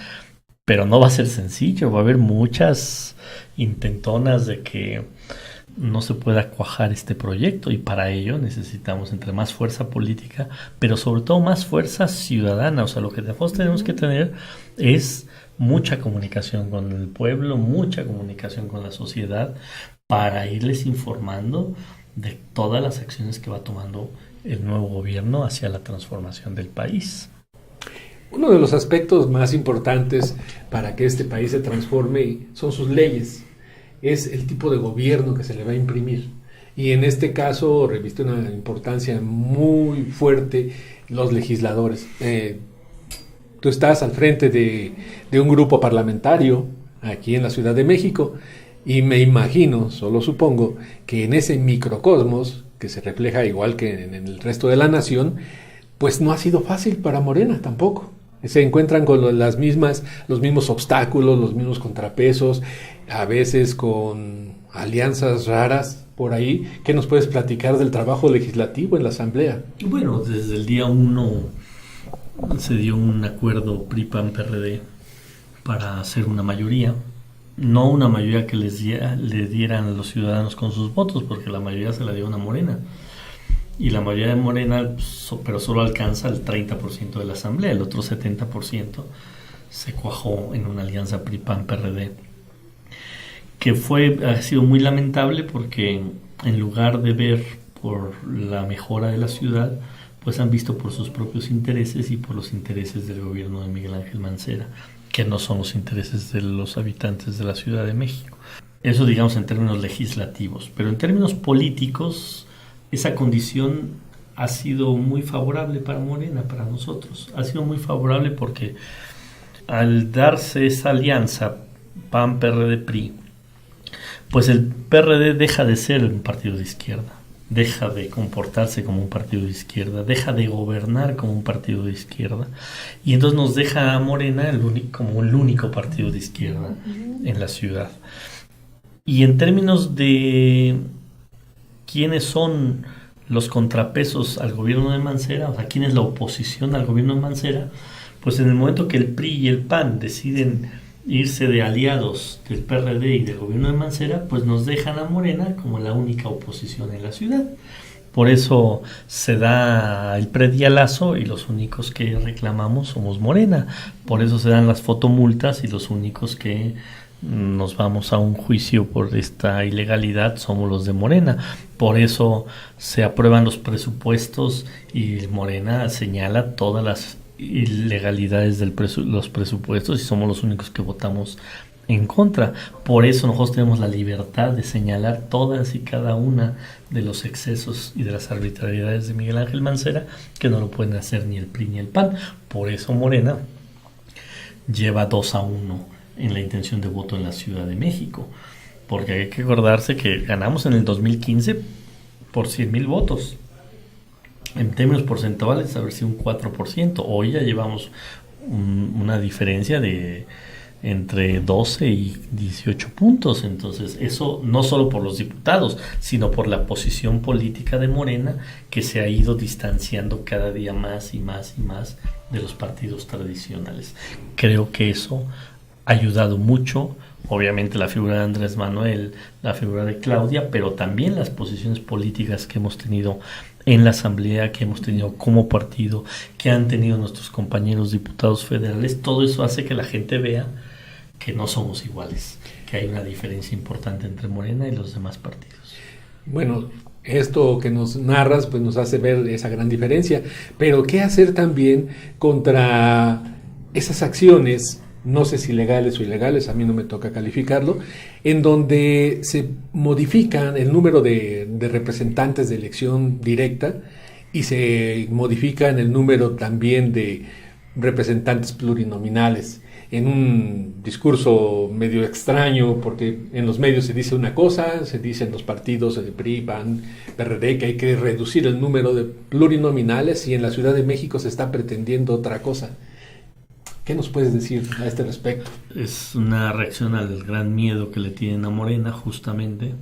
S2: pero no va a ser sencillo, va a haber muchas intentonas de que no se pueda cuajar este proyecto, y para ello necesitamos entre más fuerza política, pero sobre todo más fuerza ciudadana. O sea, lo que nosotros tenemos que tener es mucha comunicación con el pueblo, mucha comunicación con la sociedad, para irles informando de todas las acciones que va tomando el nuevo gobierno hacia la transformación del país.
S1: Uno de los aspectos más importantes para que este país se transforme son sus leyes. Es el tipo de gobierno que se le va a imprimir. Y en este caso reviste una importancia muy fuerte los legisladores. Tú estás al frente de un grupo parlamentario aquí en la Ciudad de México, y me imagino, solo supongo, que en ese microcosmos, que se refleja igual que en el resto de la nación, pues no ha sido fácil para Morena tampoco. Se encuentran con los mismos obstáculos, los mismos contrapesos, a veces con alianzas raras por ahí. ¿Qué nos puedes platicar del trabajo legislativo en la Asamblea?
S2: Bueno, desde el día 1 se dio un acuerdo PRI-PAN-PRD para hacer una mayoría. No una mayoría que le dieran a los ciudadanos con sus votos, porque la mayoría se la dio a Morena. Y la mayoría de Morena, pero solo alcanza el 30% de la Asamblea. El otro 70% se cuajó en una alianza PRI-PAN-PRD, que ha sido muy lamentable, porque en lugar de ver por la mejora de la ciudad, pues han visto por sus propios intereses y por los intereses del gobierno de Miguel Ángel Mancera, que no son los intereses de los habitantes de la Ciudad de México. Eso, digamos, en términos legislativos. Pero en términos políticos, esa condición ha sido muy favorable para Morena, para nosotros. Ha sido muy favorable porque al darse esa alianza PAN-PRD-PRI, pues el PRD deja de ser un partido de izquierda, deja de comportarse como un partido de izquierda, deja de gobernar como un partido de izquierda, y entonces nos deja a Morena como el único partido de izquierda en la ciudad. Y en términos de quiénes son los contrapesos al gobierno de Mancera, o sea, quién es la oposición al gobierno de Mancera, pues en el momento que el PRI y el PAN deciden irse de aliados del PRD y del gobierno de Mancera, pues nos dejan a Morena como la única oposición en la ciudad. Por eso se da el predialazo y los únicos que reclamamos somos Morena. Por eso se dan las fotomultas y los únicos que nos vamos a un juicio por esta ilegalidad somos los de Morena. Por eso se aprueban los presupuestos y Morena señala todas las ilegalidades de los presupuestos, y somos los únicos que votamos en contra. Por eso nosotros tenemos la libertad de señalar todas y cada una de los excesos y de las arbitrariedades de Miguel Ángel Mancera, que no lo pueden hacer ni el PRI ni el PAN. Por eso Morena lleva 2-1 en la intención de voto en la Ciudad de México, porque hay que acordarse que ganamos en el 2015 por 100,000 votos. En términos porcentuales, haber sido un 4%. Hoy ya llevamos una diferencia de entre 12 y 18 puntos. Entonces, eso no solo por los diputados, sino por la posición política de Morena, que se ha ido distanciando cada día más y más y más de los partidos tradicionales. Creo que eso ha ayudado mucho. Obviamente la figura de Andrés Manuel, la figura de Claudia, pero también las posiciones políticas que hemos tenido en la Asamblea, que hemos tenido como partido, que han tenido nuestros compañeros diputados federales. Todo eso hace que la gente vea que no somos iguales, que hay una diferencia importante entre Morena y los demás partidos.
S1: Bueno, esto que nos narras pues nos hace ver esa gran diferencia, pero ¿qué hacer también contra esas acciones, no sé si legales o ilegales, a mí no me toca calificarlo, en donde se modifican el número de representantes de elección directa y se modifican el número también de representantes plurinominales? En un discurso medio extraño, porque en los medios se dice una cosa, se dice en los partidos de PRI, PAN, PRD, que hay que reducir el número de plurinominales, y en la Ciudad de México se está pretendiendo otra cosa. ¿Qué nos puedes decir a este respecto?
S2: Es una reacción al gran miedo que le tienen a Morena, justamente,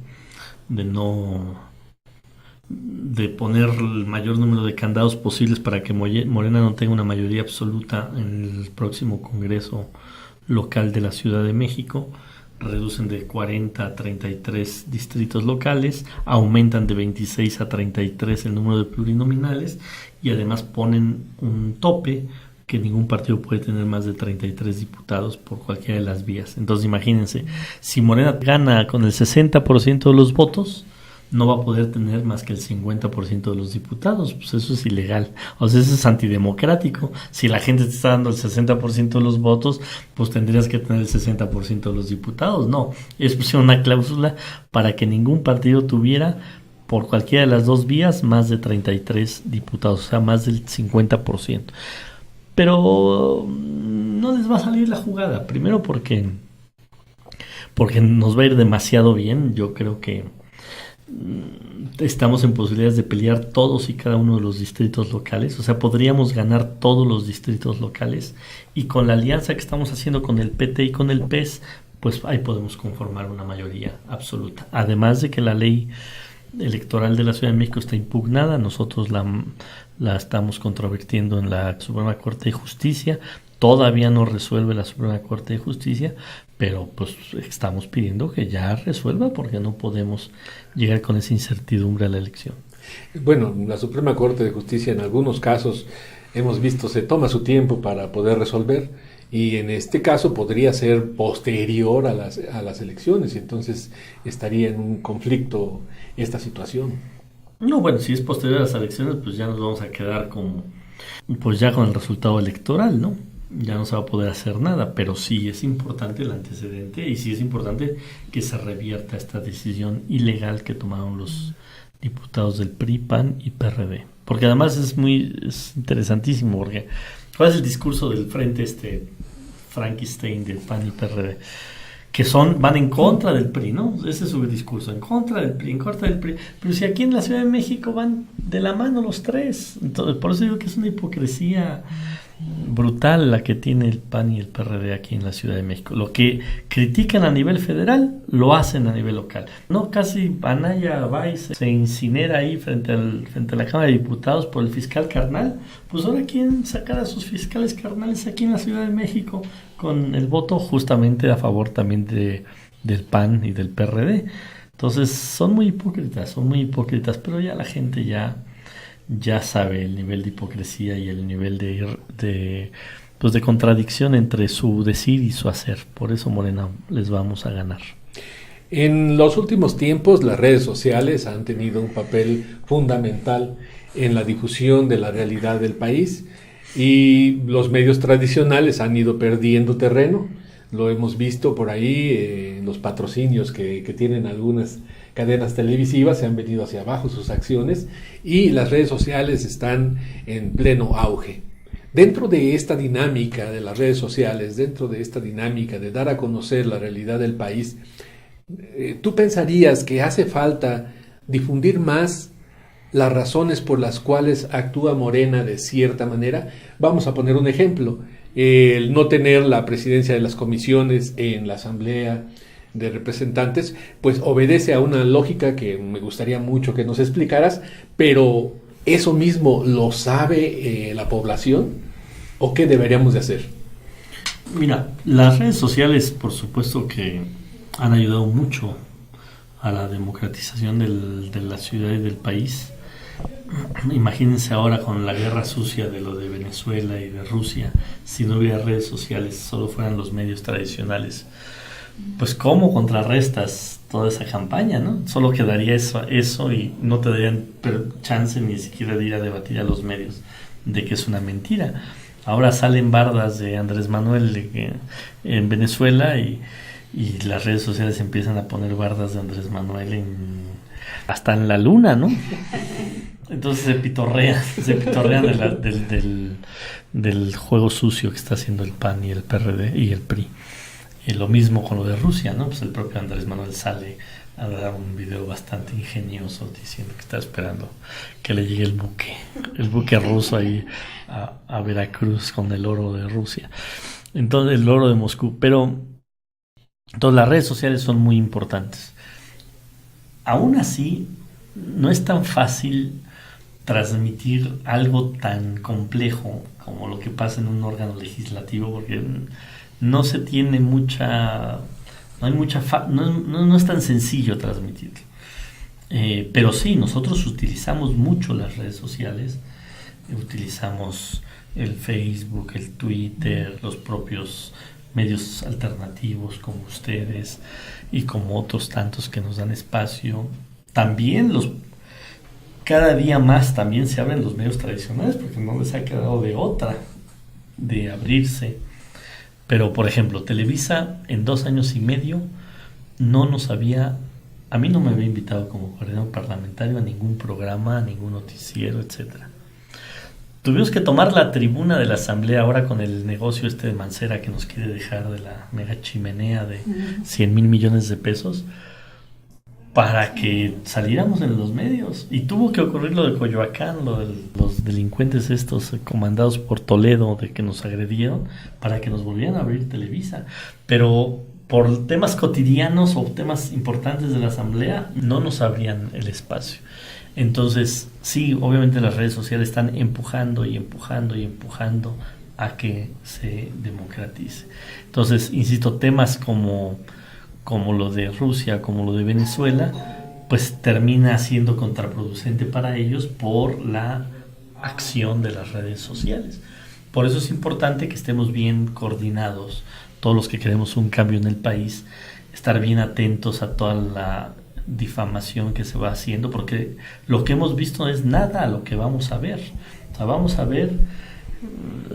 S2: de poner el mayor número de candados posibles para que Morena no tenga una mayoría absoluta en el próximo Congreso local de la Ciudad de México. Reducen de 40 a 33 distritos locales, aumentan de 26 a 33 el número de plurinominales, y además ponen un tope que ningún partido puede tener más de 33 diputados por cualquiera de las vías. Entonces imagínense, si Morena gana con el 60% de los votos, no va a poder tener más que el 50% de los diputados. Pues eso es ilegal. O sea, eso es antidemocrático. Si la gente te está dando el 60% de los votos, pues tendrías que tener el 60% de los diputados. No, es una cláusula para que ningún partido tuviera, por cualquiera de las dos vías, más de 33 diputados, o sea, más del 50%. Pero no les va a salir la jugada. Primero porque nos va a ir demasiado bien. Yo creo que estamos en posibilidades de pelear todos y cada uno de los distritos locales. O sea, podríamos ganar todos los distritos locales, y con la alianza que estamos haciendo con el PT y con el PES, pues ahí podemos conformar una mayoría absoluta. Además de que la ley electoral de la Ciudad de México está impugnada, nosotros la estamos controvirtiendo en la Suprema Corte de Justicia. Todavía no resuelve la Suprema Corte de Justicia, pero pues estamos pidiendo que ya resuelva, porque no podemos llegar con esa incertidumbre a la elección.
S1: Bueno, la Suprema Corte de Justicia en algunos casos hemos visto se toma su tiempo para poder resolver, y en este caso podría ser posterior a las elecciones, y entonces estaría en un conflicto esta situación.
S2: No, bueno, si es posterior a las elecciones, pues ya nos vamos a quedar pues ya con el resultado electoral, ¿no? Ya no se va a poder hacer nada, pero sí es importante el antecedente, y sí es importante que se revierta esta decisión ilegal que tomaron los diputados del PRI, PAN y PRD. Porque además es interesantísimo, porque ¿cuál es el discurso del frente Frankenstein del PAN y PRD? Que van en contra del PRI, ¿no? Ese es su discurso, en contra del PRI, en contra del PRI. Pero si aquí en la Ciudad de México van de la mano los tres. Entonces, por eso digo que es una hipocresía brutal la que tiene el PAN y el PRD aquí en la Ciudad de México. Lo que critican a nivel federal, lo hacen a nivel local. No, casi Anaya va y se incinera ahí frente a la Cámara de Diputados por el fiscal carnal. Pues ahora quieren sacar a sus fiscales carnales aquí en la Ciudad de México con el voto justamente a favor también del PAN y del PRD. Entonces son muy hipócritas, pero ya la gente ya sabe el nivel de hipocresía y el nivel de contradicción entre su decir y su hacer. Por eso Morena les vamos a ganar.
S1: En los últimos tiempos las redes sociales han tenido un papel fundamental en la difusión de la realidad del país, y los medios tradicionales han ido perdiendo terreno. lo hemos visto por ahí en los patrocinios que tienen algunas cadenas televisivas, se han venido hacia abajo sus acciones y las redes sociales están en pleno auge. Dentro de esta dinámica de las redes sociales, dentro de esta dinámica de dar a conocer la realidad del país, ¿tú pensarías que hace falta difundir más las razones por las cuales actúa Morena de cierta manera? Vamos a poner un ejemplo, el no tener la presidencia de las comisiones en la Asamblea de Representantes, pues obedece a una lógica que me gustaría mucho que nos explicaras, pero ¿eso mismo lo sabe la población? ¿O qué deberíamos de hacer?
S2: Mira, las redes sociales, por supuesto que han ayudado mucho a la democratización de la ciudad y del país. Imagínense ahora con la guerra sucia de lo de Venezuela y de Rusia, si no hubiera redes sociales, solo fueran los medios tradicionales, pues ¿cómo contrarrestas toda esa campaña, no? Solo quedaría eso y no te darían chance ni siquiera de ir a debatir a los medios de que es una mentira. Ahora salen bardas de Andrés Manuel en Venezuela y las redes sociales empiezan a poner bardas de Andrés Manuel hasta en la luna, ¿no? Entonces se pitorrean del juego sucio que está haciendo el PAN y el PRD y el PRI. Y lo mismo con lo de Rusia, ¿no? Pues el propio Andrés Manuel sale a dar un video bastante ingenioso diciendo que está esperando que le llegue el buque ruso ahí a Veracruz con el oro de Rusia. Entonces, el oro de Moscú. Pero entonces las redes sociales son muy importantes. Aún así, no es tan fácil transmitir algo tan complejo como lo que pasa en un órgano legislativo, porque no se tiene no es tan sencillo transmitirlo. Pero sí, nosotros utilizamos mucho las redes sociales, utilizamos el Facebook, el Twitter, los propios medios alternativos como ustedes y como otros tantos que nos dan espacio. También cada día más también se abren los medios tradicionales porque no les ha quedado de otra de abrirse. Pero, por ejemplo, Televisa en 2 años y medio a mí no me había invitado como coordinador parlamentario a ningún programa, a ningún noticiero, etcétera. Tuvimos que tomar la tribuna de la Asamblea ahora con el negocio de Mancera que nos quiere dejar de la mega chimenea de 100,000 millones de pesos para que saliéramos en los medios. Y tuvo que ocurrir lo de Coyoacán, lo de los delincuentes estos comandados por Toledo de que nos agredieron para que nos volvieran a abrir Televisa. Pero por temas cotidianos o temas importantes de la Asamblea no nos abrían el espacio. Entonces, sí, obviamente las redes sociales están empujando a que se democratice. Entonces, insisto, temas como lo de Rusia, como lo de Venezuela, pues termina siendo contraproducente para ellos por la acción de las redes sociales. Por eso es importante que estemos bien coordinados, todos los que queremos un cambio en el país, estar bien atentos a toda la difamación que se va haciendo, porque lo que hemos visto es nada a lo que vamos a ver. O sea, vamos a ver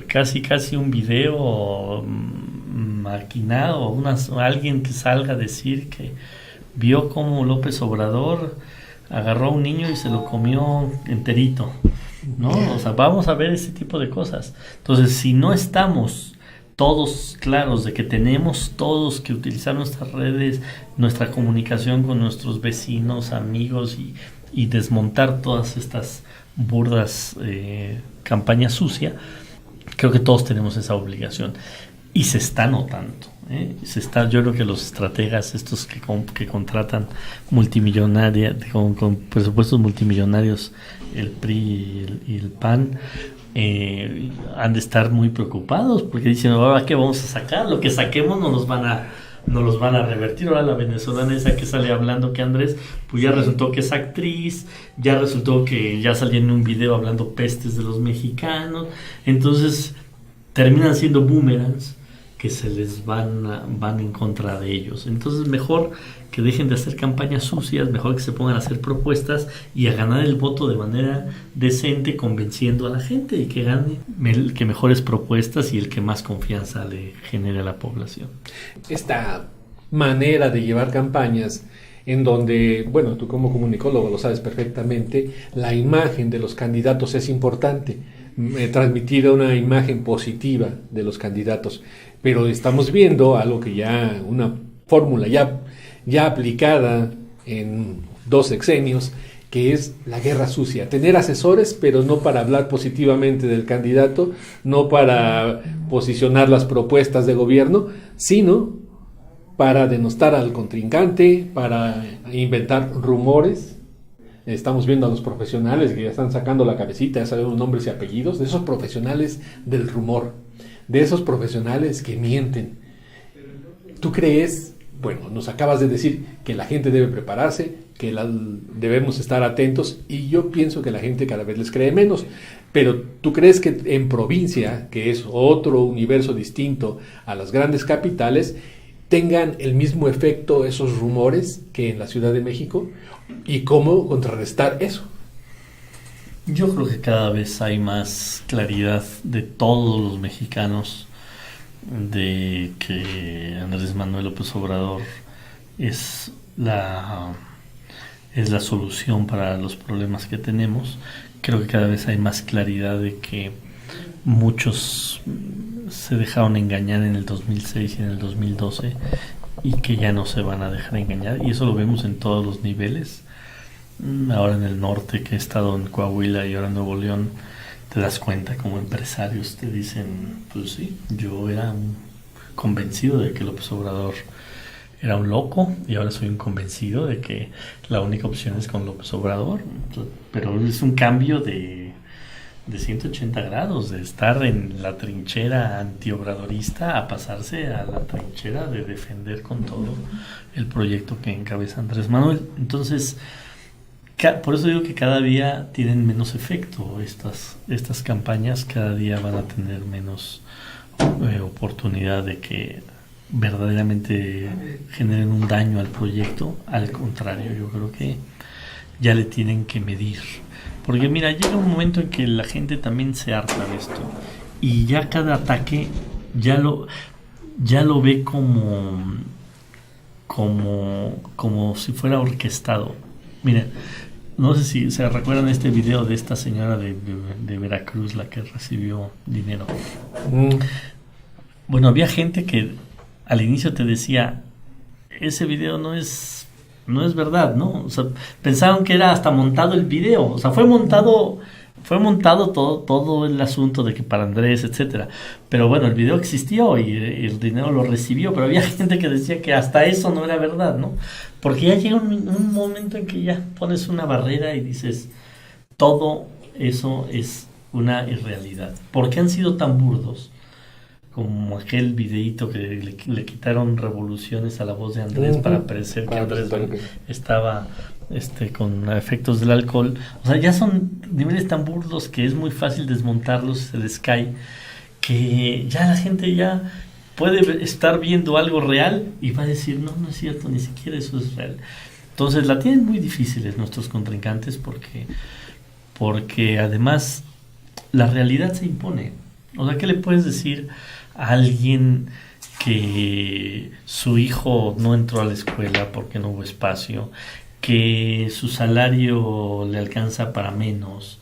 S2: casi un video maquinado, alguien que salga a decir que vio cómo López Obrador agarró a un niño y se lo comió enterito, ¿no? O sea, vamos a ver ese tipo de cosas. Entonces, si no estamos todos claros de que tenemos todos que utilizar nuestras redes, nuestra comunicación con nuestros vecinos, amigos y desmontar todas estas burdas campaña sucia, creo que todos tenemos esa obligación y se está notando. Yo creo que los estrategas estos que contratan con presupuestos multimillonarios, el PRI y el PAN, han de estar muy preocupados porque dicen, ahora qué vamos a sacar, lo que saquemos no los van a revertir. Ahora la venezolana esa que sale hablando que Andrés, pues ya resultó que es actriz, ya resultó que ya salió en un video hablando pestes de los mexicanos. Entonces terminan siendo boomerangs que se les van en contra de ellos. Entonces mejor que dejen de hacer campañas sucias, mejor que se pongan a hacer propuestas y a ganar el voto de manera decente, convenciendo a la gente y que gane el que mejores propuestas y el que más confianza le genere a la población.
S1: Esta manera de llevar campañas en donde, bueno, tú como comunicólogo lo sabes perfectamente, la imagen de los candidatos es importante, transmitir una imagen positiva de los candidatos, pero estamos viendo algo que ya, una fórmula ya aplicada en 2 sexenios, que es la guerra sucia, tener asesores, pero no para hablar positivamente del candidato, no para posicionar las propuestas de gobierno, sino para denostar al contrincante, para inventar rumores. Estamos viendo a los profesionales que ya están sacando la cabecita, ya sabemos nombres y apellidos, de esos profesionales del rumor, de esos profesionales que mienten. ¿Tú crees? Bueno, nos acabas de decir que la gente debe prepararse, que debemos estar atentos, y yo pienso que la gente cada vez les cree menos. Pero ¿tú crees que en provincia, que es otro universo distinto a las grandes capitales, tengan el mismo efecto esos rumores que en la Ciudad de México? ¿Y cómo contrarrestar eso?
S2: Yo creo que cada vez hay más claridad de todos los mexicanos de que Andrés Manuel López Obrador es la solución para los problemas que tenemos. Creo que cada vez hay más claridad de que muchos se dejaron engañar en el 2006 y en el 2012 y que ya no se van a dejar engañar, y eso lo vemos en todos los niveles. Ahora en el norte, que he estado en Coahuila, y ahora en Nuevo León, te das cuenta como empresarios te dicen, pues sí, yo era convencido de que López Obrador era un loco y ahora soy un convencido de que la única opción es con López Obrador. Pero es un cambio de 180 grados, de estar en la trinchera antiobradorista a pasarse a la trinchera de defender con todo el proyecto que encabeza Andrés Manuel. Entonces, por eso digo que cada día tienen menos efecto estas campañas, cada día van a tener menos oportunidad de que verdaderamente generen un daño al proyecto. Al contrario, yo creo que ya le tienen que medir. Porque mira, llega un momento en que la gente también se harta de esto y ya cada ataque ya lo ve como si fuera orquestado. Mira, no sé si se recuerdan este video de esta señora de Veracruz, la que recibió dinero. Bueno, había gente que al inicio te decía, ese video no es verdad, ¿no? O sea, pensaron que era hasta montado el video. O sea, fue montado todo el asunto de que para Andrés, etcétera. Pero bueno, el video existió y el dinero lo recibió, pero había gente que decía que hasta eso no era verdad, ¿no? Porque ya llega un momento en que ya pones una barrera y dices, todo eso es una irrealidad. ¿Por qué han sido tan burdos? Como aquel videíto que le quitaron revoluciones a la voz de Andrés para parecer que Andrés estaba con efectos del alcohol. O sea, ya son niveles tan burdos que es muy fácil desmontarlos, se les cae, que ya la gente ya puede estar viendo algo real y va a decir, no es cierto, ni siquiera eso es real. Entonces la tienen muy difíciles nuestros contrincantes porque además la realidad se impone. O sea, ¿qué le puedes decir a alguien que su hijo no entró a la escuela porque no hubo espacio, que su salario le alcanza para menos,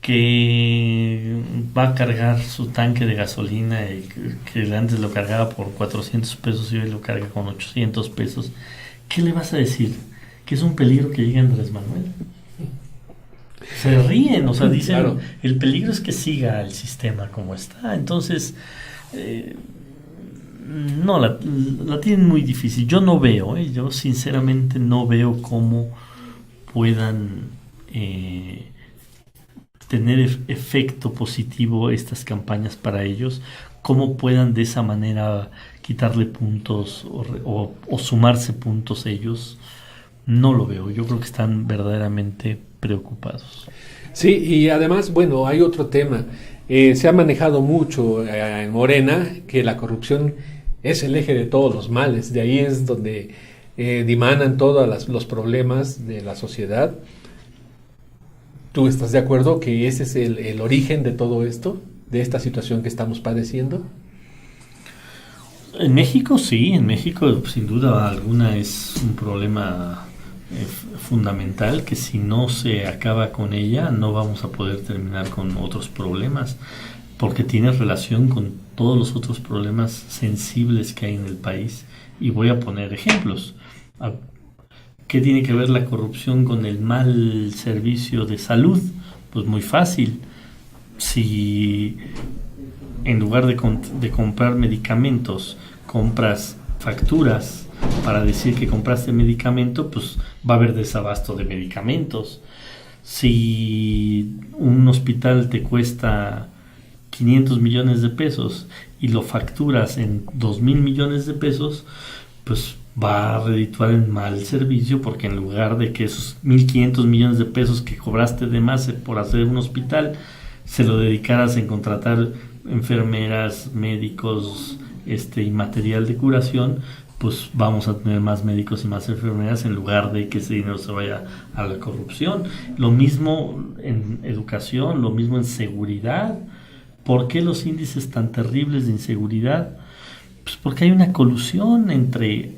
S2: que va a cargar su tanque de gasolina y que antes lo cargaba por 400 pesos y hoy lo carga con 800 pesos? ¿Qué le vas a decir? ¿Que es un peligro que llegue Andrés Manuel? Se ríen, o sea, dicen, claro, el peligro es que siga el sistema como está. Entonces, no, la tienen muy difícil. Yo no veo, yo sinceramente no veo cómo puedan tener efecto positivo estas campañas para ellos, cómo puedan de esa manera quitarle puntos o sumarse puntos ellos. No lo veo, yo creo que están verdaderamente preocupados.
S1: Sí, y además, bueno, hay otro tema. Se ha manejado mucho en Morena que la corrupción es el eje de todos los males, de ahí es donde dimanan todos los problemas de la sociedad. ¿Tú estás de acuerdo que ese es el origen de todo esto, de esta situación que estamos padeciendo?
S2: En México sí, en México sin duda alguna es un problema fundamental que si no se acaba con ella no vamos a poder terminar con otros problemas, porque tiene relación con todos los otros problemas sensibles que hay en el país. Y voy a poner ejemplos. ¿Qué tiene que ver la corrupción con el mal servicio de salud? Pues muy fácil. Si en lugar de comprar medicamentos, compras facturas para decir que compraste medicamento, pues va a haber desabasto de medicamentos. Si un hospital te cuesta 500 millones de pesos y lo facturas en 2,000 millones de pesos, pues va a redituar en mal servicio, porque en lugar de que esos 1.500 millones de pesos que cobraste de más por hacer un hospital, se lo dedicaras en contratar enfermeras, médicos y material de curación, pues vamos a tener más médicos y más enfermeras en lugar de que ese dinero se vaya a la corrupción. Lo mismo en educación, lo mismo en seguridad. ¿Por qué los índices tan terribles de inseguridad? Pues porque hay una colusión entre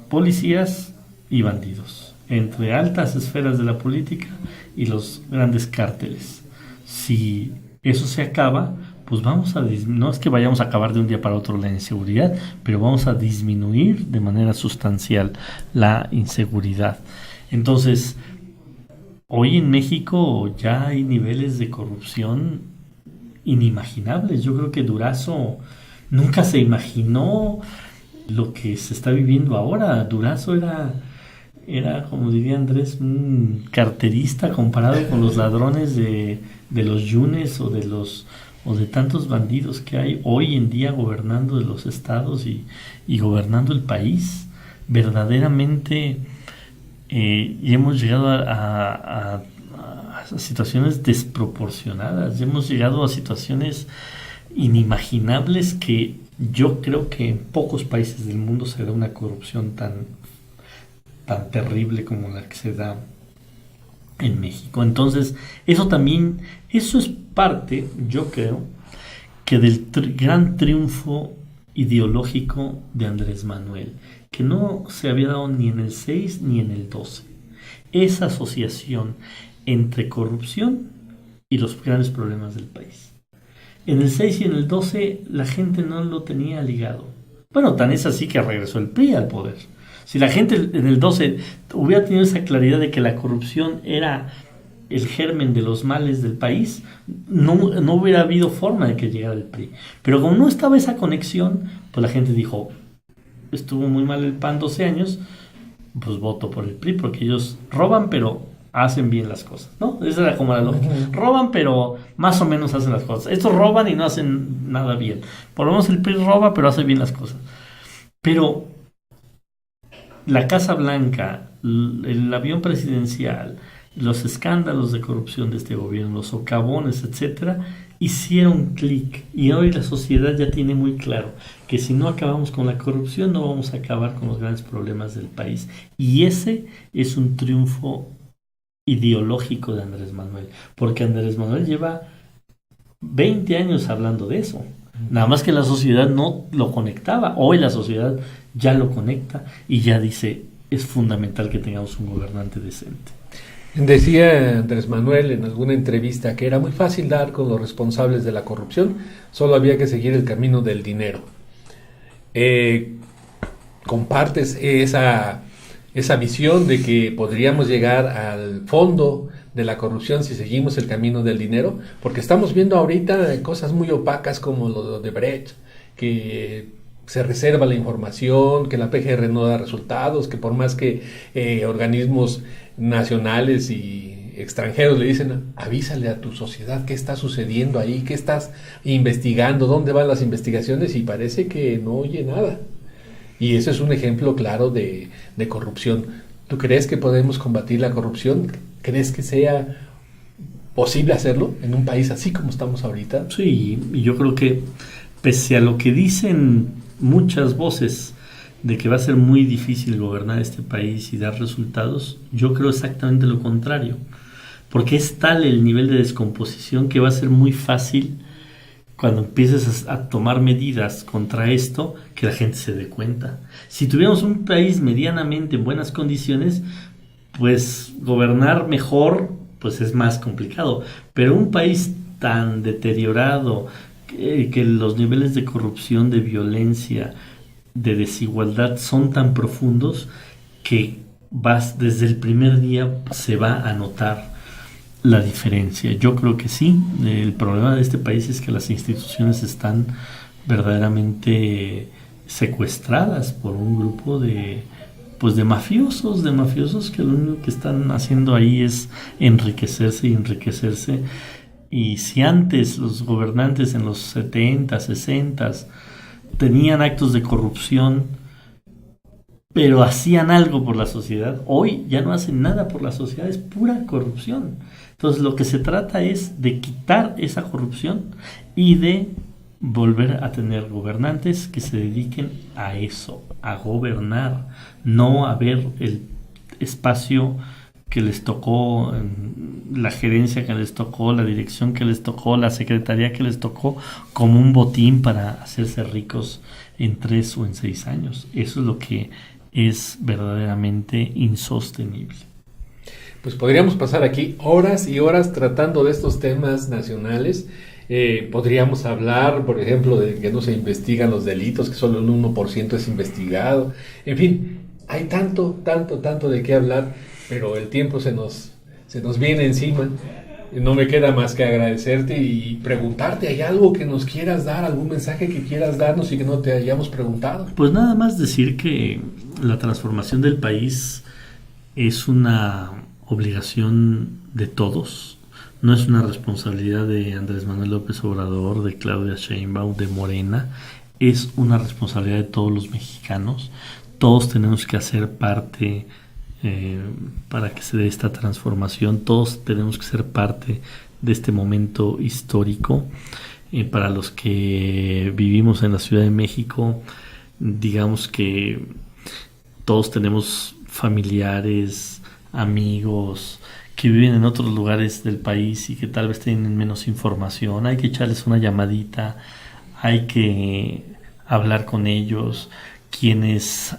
S2: policías y bandidos, entre altas esferas de la política y los grandes cárteles. Si eso se acaba, pues no es que vayamos a acabar de un día para otro la inseguridad, pero vamos a disminuir de manera sustancial la inseguridad. Entonces, hoy en México ya hay niveles de corrupción inimaginables. Yo creo que Durazo nunca se imaginó lo que se está viviendo ahora. Durazo era, como diría Andrés, un carterista comparado con los ladrones de los Yunes o de tantos bandidos que hay hoy en día gobernando de los estados y gobernando el país. Verdaderamente y hemos llegado a situaciones desproporcionadas, hemos llegado a situaciones inimaginables que yo creo que en pocos países del mundo se da una corrupción tan terrible como la que se da en México. Entonces, eso es parte, yo creo, que del gran triunfo ideológico de Andrés Manuel, que no se había dado ni en el 6 ni en el 12. Esa asociación entre corrupción y los grandes problemas del país. En el 6 y en el 12 la gente no lo tenía ligado. Bueno, tan es así que regresó el PRI al poder. Si la gente en el 12 hubiera tenido esa claridad de que la corrupción era el germen de los males del país, no hubiera habido forma de que llegara el PRI. Pero como no estaba esa conexión, pues la gente dijo, estuvo muy mal el PAN 12 años, pues voto por el PRI, porque ellos roban pero hacen bien las cosas, ¿no? Esa era como la lógica. Roban pero más o menos hacen las cosas. Estos roban y no hacen nada bien. Por lo menos el PRI roba pero hace bien las cosas. Pero la Casa Blanca, el avión presidencial, los escándalos de corrupción de este gobierno, los socavones, etcétera, hicieron clic. Y hoy la sociedad ya tiene muy claro que si no acabamos con la corrupción, no vamos a acabar con los grandes problemas del país. Y ese es un triunfo ideológico de Andrés Manuel, porque Andrés Manuel lleva 20 años hablando de eso. Nada más que la sociedad no lo conectaba. Hoy la sociedad ya lo conecta y ya dice, es fundamental que tengamos un gobernante decente.
S1: Decía Andrés Manuel en alguna entrevista que era muy fácil dar con los responsables de la corrupción, solo había que seguir el camino del dinero. ¿Compartes esa visión de que podríamos llegar al fondo de la corrupción si seguimos el camino del dinero? Porque estamos viendo ahorita cosas muy opacas como lo de Brecht, que se reserva la información, que la PGR no da resultados, que por más que organismos nacionales y extranjeros le dicen, avísale a tu sociedad qué está sucediendo ahí, qué estás investigando, dónde van las investigaciones, y parece que no oye nada. Y eso es un ejemplo claro de corrupción. ¿Tú crees que podemos combatir la corrupción? ¿Crees que sea posible hacerlo en un país así como estamos ahorita?
S2: Sí, y yo creo que pese a lo que dicen muchas voces de que va a ser muy difícil gobernar este país y dar resultados, yo creo exactamente lo contrario, porque es tal el nivel de descomposición que va a ser muy fácil cuando empieces a tomar medidas contra esto, que la gente se dé cuenta. Si tuviéramos un país medianamente en buenas condiciones, pues gobernar mejor pues es más complicado, pero un país tan deteriorado, que los niveles de corrupción, de violencia, de desigualdad son tan profundos que desde el primer día se va a notar la diferencia. Yo creo que sí. El problema de este país es que las instituciones están verdaderamente secuestradas por un grupo de mafiosos que lo único que están haciendo ahí es enriquecerse y enriquecerse. Y si antes los gobernantes en los 70, 60 tenían actos de corrupción, pero hacían algo por la sociedad, hoy ya no hacen nada por la sociedad, es pura corrupción. Entonces lo que se trata es de quitar esa corrupción y de volver a tener gobernantes que se dediquen a eso, a gobernar, no a ver el espacio que les tocó, la gerencia que les tocó, la dirección que les tocó, la secretaría que les tocó, como un botín para hacerse ricos en 3 o en 6 años. Eso es lo que es verdaderamente insostenible.
S1: Pues podríamos pasar aquí horas y horas tratando de estos temas nacionales. Podríamos hablar, por ejemplo, de que no se investigan los delitos, que solo el 1% es investigado. En fin, hay tanto de qué hablar, pero el tiempo se nos viene encima. No me queda más que agradecerte y preguntarte, ¿hay algo que nos quieras dar, algún mensaje que quieras darnos y que no te hayamos preguntado?
S2: Pues nada más decir que la transformación del país es una obligación de todos, no es una responsabilidad de Andrés Manuel López Obrador, de Claudia Sheinbaum, de Morena, es una responsabilidad de todos los mexicanos. Todos tenemos que hacer parte para que se dé esta transformación, todos tenemos que ser parte de este momento histórico. Para los que vivimos en la Ciudad de México, digamos que todos tenemos familiares, amigos que viven en otros lugares del país y que tal vez tienen menos información. Hay que echarles una llamadita, hay que hablar con ellos. Quienes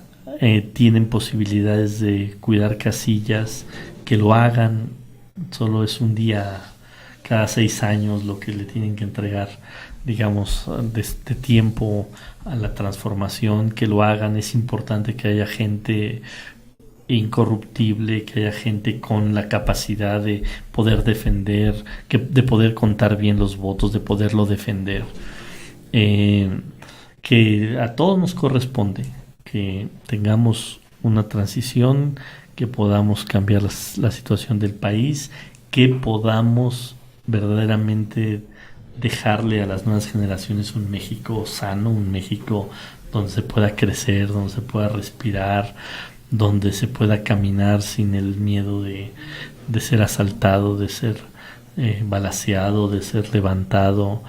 S2: tienen posibilidades de cuidar casillas, que lo hagan. Solo es un día cada 6 años lo que le tienen que entregar, digamos, de tiempo a la transformación. Que lo hagan. Es importante que haya gente incorruptible, que haya gente con la capacidad de poder defender, de poder contar bien los votos, de poderlo defender. Que a todos nos corresponde que tengamos una transición, que podamos cambiar la situación del país, que podamos verdaderamente dejarle a las nuevas generaciones un México sano, un México donde se pueda crecer, donde se pueda respirar, donde se pueda caminar sin el miedo de ser asaltado, de ser balaceado, de ser levantado.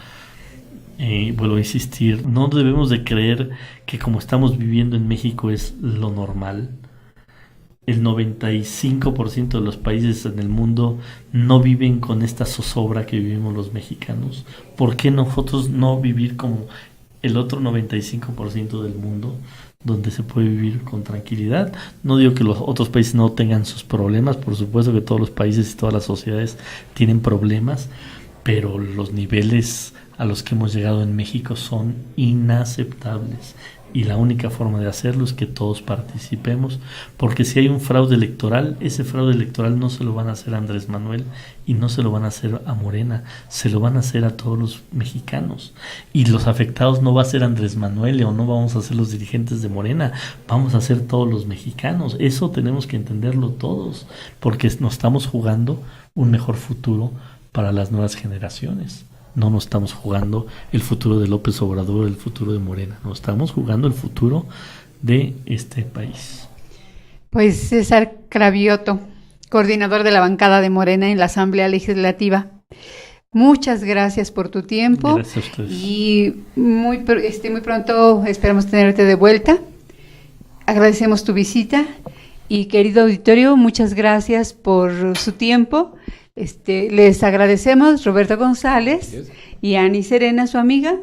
S2: Vuelvo a insistir, no debemos de creer que como estamos viviendo en México es lo normal. El 95% de los países en el mundo no viven con esta zozobra que vivimos los mexicanos. ¿Por qué nosotros no vivir como el otro 95% del mundo, donde se puede vivir con tranquilidad? No digo que los otros países no tengan sus problemas, por supuesto que todos los países y todas las sociedades tienen problemas, pero los niveles a los que hemos llegado en México son inaceptables. Y la única forma de hacerlo es que todos participemos, porque si hay un fraude electoral, ese fraude electoral no se lo van a hacer a Andrés Manuel y no se lo van a hacer a Morena, se lo van a hacer a todos los mexicanos. Y los afectados no va a ser Andrés Manuel o no vamos a ser los dirigentes de Morena, vamos a ser todos los mexicanos. Eso tenemos que entenderlo todos, porque nos estamos jugando un mejor futuro para las nuevas generaciones. No nos estamos jugando el futuro de López Obrador, el futuro de Morena. Nos estamos jugando el futuro de este país.
S3: Pues César Cravioto, coordinador de la bancada de Morena en la Asamblea Legislativa. Muchas gracias por tu tiempo.
S2: Gracias a ustedes.
S3: Y muy pronto esperamos tenerte de vuelta. Agradecemos tu visita. Y querido auditorio, muchas gracias por su tiempo. Les agradecemos, Roberto González y Ani Serena, su amiga.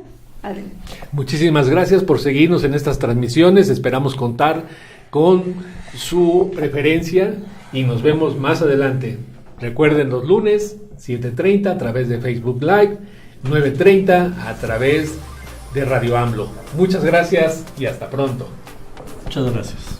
S3: Adelante.
S1: Muchísimas gracias por seguirnos en estas transmisiones. Esperamos contar con su preferencia y nos vemos más adelante. Recuerden, los lunes 7:30 a través de Facebook Live, 9:30 a través de Radio AMLO. Muchas gracias y hasta pronto.
S2: Muchas gracias.